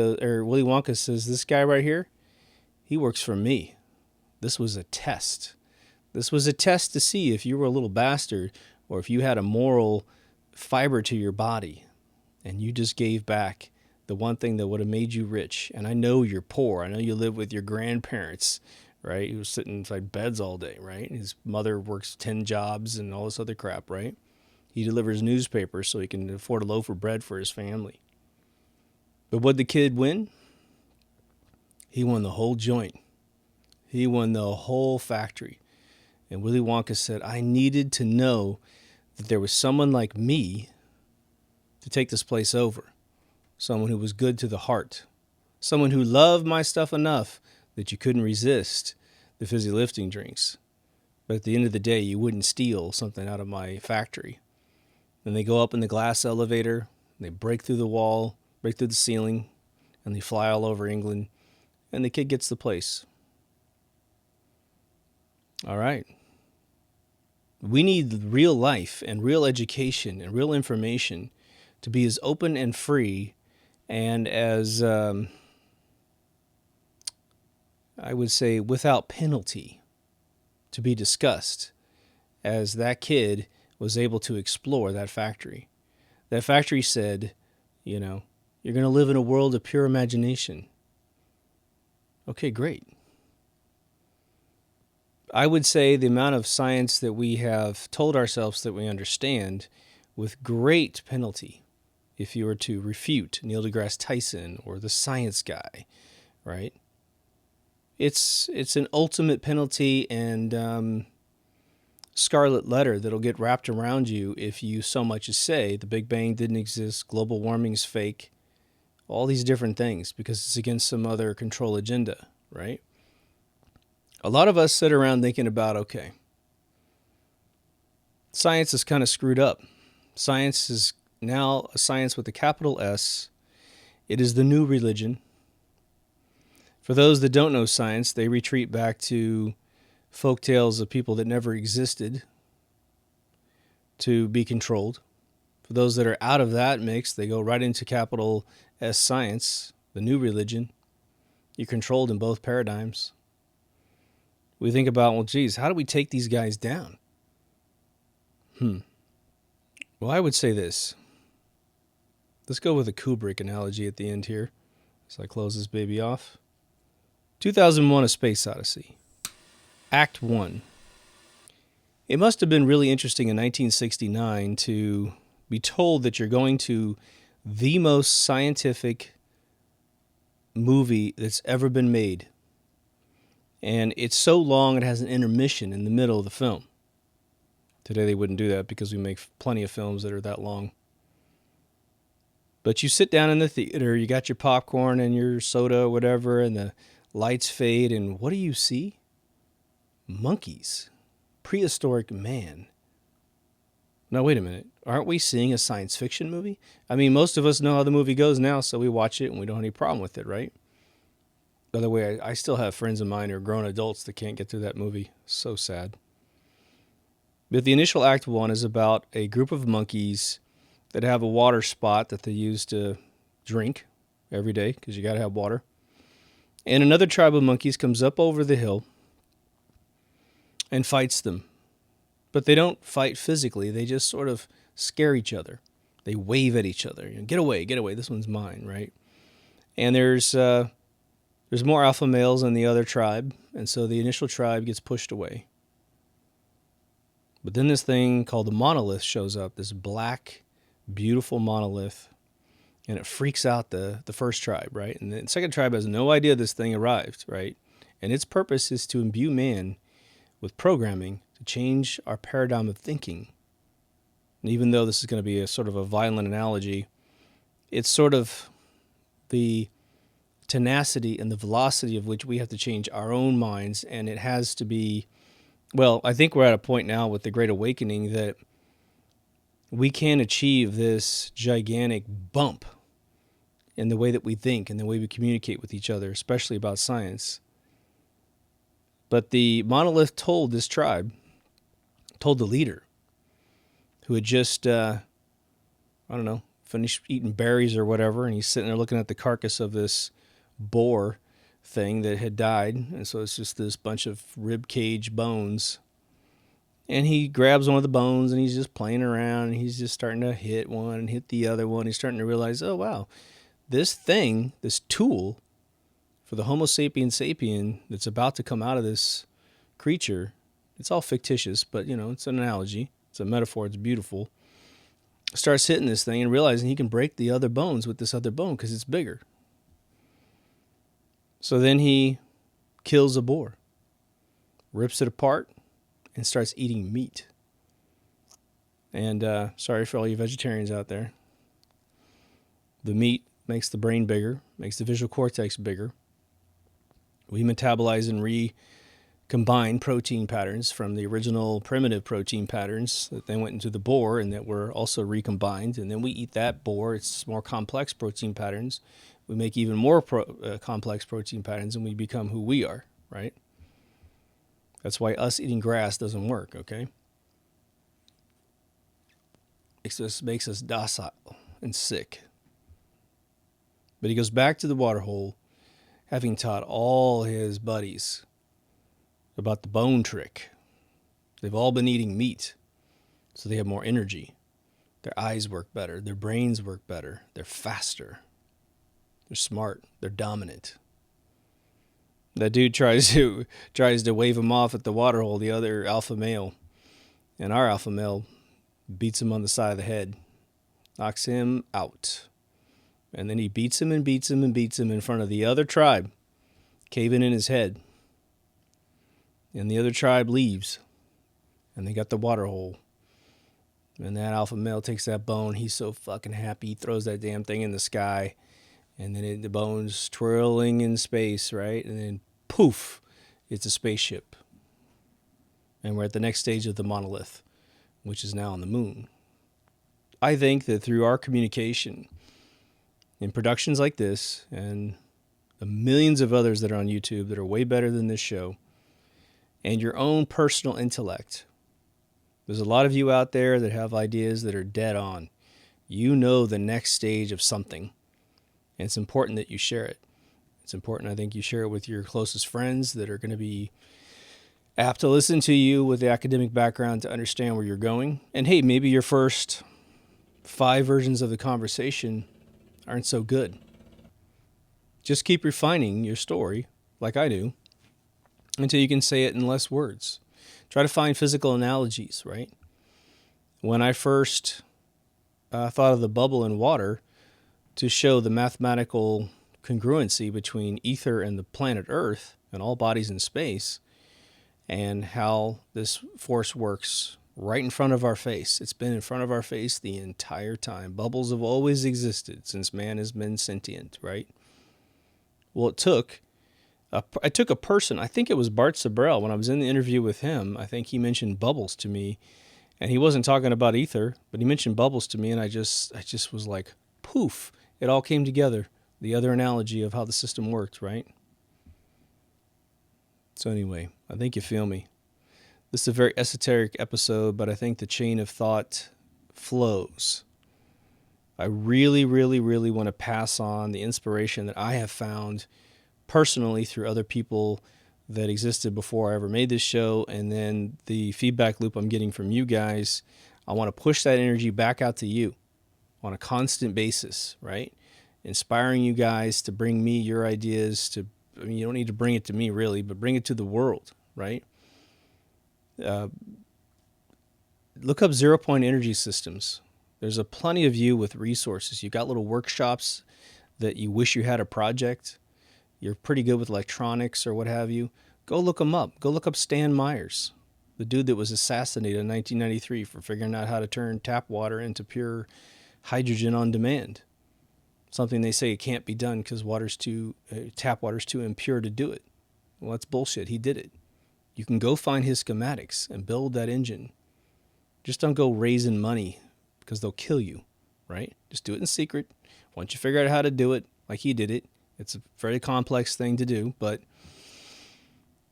Speaker 1: Wonka says, this guy right here, he works for me. This was a test. This was a test to see if you were a little bastard or if you had a moral fiber to your body. And you just gave back the one thing that would have made you rich. And I know you're poor. I know you live with your grandparents, right? He was sitting inside beds all day, right? His mother works 10 jobs and all this other crap, right? He delivers newspapers so he can afford a loaf of bread for his family. But what did the kid win? He won the whole joint. He won the whole factory. And Willy Wonka said, I needed to know that there was someone like me to take this place over. Someone who was good to the heart. Someone who loved my stuff enough that you couldn't resist the fizzy lifting drinks. But at the end of the day, you wouldn't steal something out of my factory. Then they go up in the glass elevator, and they break through the wall, break through the ceiling, and they fly all over England, and the kid gets the place. All right. We need real life and real education and real information to be as open and free and as, I would say, without penalty to be discussed as that kid was able to explore that factory. That factory said, you know, you're going to live in a world of pure imagination. Okay, great. I would say the amount of science that we have told ourselves that we understand with great penalty, if you were to refute Neil deGrasse Tyson or the science guy, right? It's an ultimate penalty and scarlet letter that'll get wrapped around you if you so much as say the Big Bang didn't exist, global warming's fake, all these different things because it's against some other control agenda, right? A lot of us sit around thinking about, okay, science is kind of screwed up. Science is now a science with a capital S. It is the new religion. For those that don't know science, they retreat back to folk tales of people that never existed to be controlled. For those that are out of that mix, they go right into capital S science, the new religion. You're controlled in both paradigms. We think about, well, geez, how do we take these guys down? Well, I would say this. Let's go with a Kubrick analogy at the end here as I close this baby off. 2001: A Space Odyssey. Act 1. It must have been really interesting in 1969 to be told that you're going to the most scientific movie that's ever been made. And it's so long it has an intermission in the middle of the film. Today they wouldn't do that because we make plenty of films that are that long. But you sit down in the theater, you got your popcorn and your soda or whatever, and the lights fade, and what do you see? Monkeys. Prehistoric man. Now, wait a minute. Aren't we seeing a science fiction movie? I mean, most of us know how the movie goes now, so we watch it and we don't have any problem with it, right? By the way, I still have friends of mine who are grown adults that can't get through that movie. So sad. But the initial Act 1 is about a group of monkeys that have a water spot that they use to drink every day, because you got to have water. And another tribe of monkeys comes up over the hill and fights them. But they don't fight physically. They just sort of scare each other. They wave at each other. You know, get away, this one's mine, right? And there's more alpha males in the other tribe, and so the initial tribe gets pushed away. But then this thing called the monolith shows up, this black, beautiful monolith, and it freaks out the first tribe, right? And the second tribe has no idea this thing arrived, right? And its purpose is to imbue man with programming to change our paradigm of thinking. And even though this is going to be a sort of a violent analogy, it's sort of the tenacity and the velocity of which we have to change our own minds, and it has to be, well, I think we're at a point now with the Great Awakening that we can achieve this gigantic bump in the way that we think and the way we communicate with each other, especially about science. But the monolith told this tribe, told the leader, who had just, finished eating berries or whatever, and he's sitting there looking at the carcass of this boar thing that had died, and so it's just this bunch of rib cage bones. And he grabs one of the bones and he's just playing around, and he's just starting to hit one and hit the other one. He's starting to realize, oh wow, this thing, this tool for the Homo sapiens sapien that's about to come out of this creature, it's all fictitious, but it's an analogy, it's a metaphor, it's beautiful. Starts hitting this thing and realizing he can break the other bones with this other bone because it's bigger. So then he kills a boar, rips it apart, and starts eating meat. And sorry for all you vegetarians out there. The meat makes the brain bigger, makes the visual cortex bigger. We metabolize and recombine protein patterns from the original primitive protein patterns that then went into the boar and that were also recombined. And then we eat that boar. It's more complex protein patterns. We make even more complex protein patterns, and we become who we are, right? That's why us eating grass doesn't work, okay? It makes us docile and sick. But he goes back to the water hole, having taught all his buddies about the bone trick. They've all been eating meat, so they have more energy. Their eyes work better. Their brains work better. They're faster. They're smart. They're dominant. That dude tries to wave him off at the waterhole, the other alpha male. And our alpha male beats him on the side of the head, knocks him out. And then he beats him and beats him and beats him in front of the other tribe, caving in his head. And the other tribe leaves, and they got the waterhole. And that alpha male takes that bone. He's so fucking happy. He throws that damn thing in the sky. And then the bone's twirling in space, right? And then poof, it's a spaceship. And we're at the next stage of the monolith, which is now on the moon. I think that through our communication in productions like this and the millions of others that are on YouTube that are way better than this show, and your own personal intellect, there's a lot of you out there that have ideas that are dead on. You know the next stage of something. And it's important that you share it. It's important, I think, you share it with your closest friends that are going to be apt to listen to you with the academic background to understand where you're going. And hey, maybe your first 5 versions of the conversation aren't so good. Just keep refining your story, like I do, until you can say it in less words. Try to find physical analogies, right? When I first thought of the bubble in water, to show the mathematical congruency between ether and the planet Earth, and all bodies in space, and how this force works right in front of our face. It's been in front of our face the entire time. Bubbles have always existed since man has been sentient, right? Well, I took a person, I think it was Bart Sabrell, when I was in the interview with him, I think he mentioned bubbles to me, and he wasn't talking about ether, but he mentioned bubbles to me, and I just was like, poof, it all came together. The other analogy of how the system worked, right? So anyway, I think you feel me. This is a very esoteric episode, but I think the chain of thought flows. I really, really, really want to pass on the inspiration that I have found personally through other people that existed before I ever made this show, and then the feedback loop I'm getting from you guys. I want to push that energy back out to you on a constant basis, right? Inspiring you guys to bring me your ideas to, I mean, you don't need to bring it to me really, but bring it to the world, right? Look up 0-point energy systems. There's a plenty of you with resources. You got little workshops that you wish you had a project. You're pretty good with electronics or what have you. Go look them up. Go look up Stan Myers, the dude that was assassinated in 1993 for figuring out how to turn tap water into pure hydrogen on demand. Something they say it can't be done because tap water's too impure to do it. Well, that's bullshit. He did it. You can go find his schematics and build that engine. Just don't go raising money because they'll kill you, right? Just do it in secret. Once you figure out how to do it, like he did it, it's a very complex thing to do, but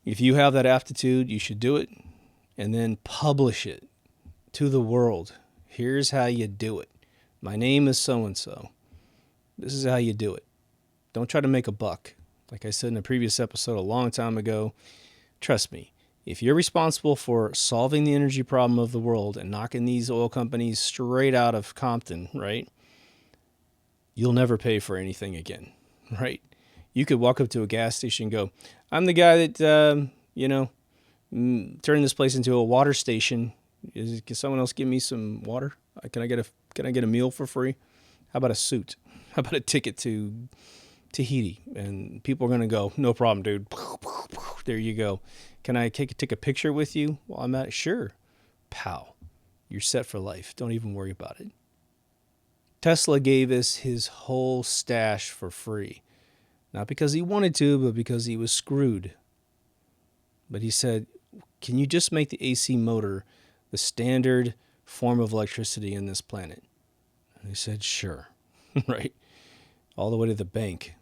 Speaker 1: if you have that aptitude, you should do it and then publish it to the world. Here's how you do it. My name is so-and-so. This is how you do it. Don't try to make a buck. Like I said in a previous episode a long time ago, trust me, if you're responsible for solving the energy problem of the world and knocking these oil companies straight out of Compton, right, you'll never pay for anything again, right? You could walk up to a gas station and go, I'm the guy that, turned this place into a water station. Can someone else give me some water? Can I get a meal for free? How about a suit? How about a ticket to Tahiti? And people are going to go, no problem, dude. There you go. Can I take a picture with you while I'm at it? Sure. Pow. You're set for life. Don't even worry about it. Tesla gave us his whole stash for free. Not because he wanted to, but because he was screwed. But he said, can you just make the AC motor the standard form of electricity in this planet? And he said, sure. Right? All the way to the bank.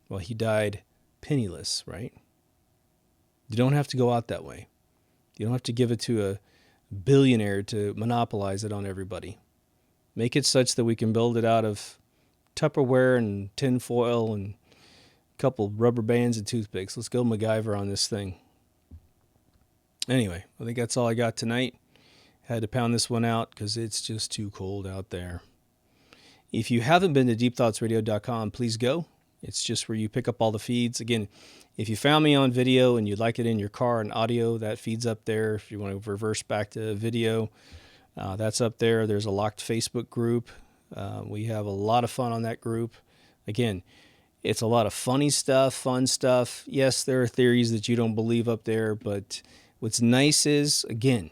Speaker 1: Well, he died penniless, right? You don't have to go out that way. You don't have to give it to a billionaire to monopolize it on everybody. Make it such that we can build it out of Tupperware and tin foil and a couple rubber bands and toothpicks. Let's go MacGyver on this thing. Anyway, I think that's all I got tonight. Had to pound this one out because it's just too cold out there. If you haven't been to deepthoughtsradio.com, please go. It's just where you pick up all the feeds. Again, if you found me on video and you'd like it in your car and audio, that feed's up there. If you want to reverse back to video, that's up there. There's a locked Facebook group. We have a lot of fun on that group. Again, it's a lot of funny stuff, fun stuff. Yes, there are theories that you don't believe up there, but what's nice is, again,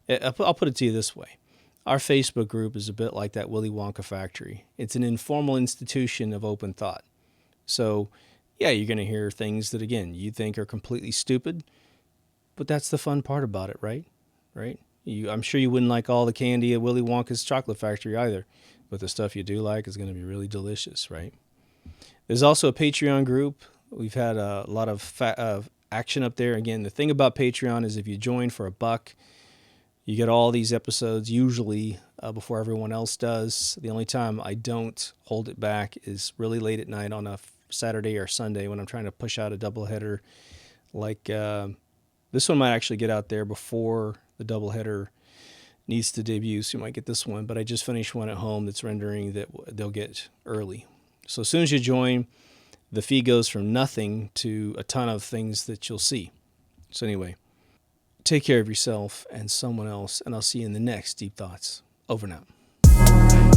Speaker 1: I'll put it to you this way. Our Facebook group is a bit like that Willy Wonka factory. It's an informal institution of open thought. So, yeah, you're going to hear things that, again, you think are completely stupid, but that's the fun part about it, right? Right? I'm sure you wouldn't like all the candy at Willy Wonka's chocolate factory either, but the stuff you do like is going to be really delicious, right? There's also a Patreon group. We've had a lot of action up there. Again, the thing about Patreon is if you join for $1, you get all these episodes usually before everyone else does. The only time I don't hold it back is really late at night on a Saturday or Sunday when I'm trying to push out a doubleheader. Like this one might actually get out there before the doubleheader needs to debut, so you might get this one. But I just finished one at home that's rendering that they'll get early. So as soon as you join, the feed goes from nothing to a ton of things that you'll see. So anyway, take care of yourself and someone else, and I'll see you in the next Deep Thoughts. Over and out.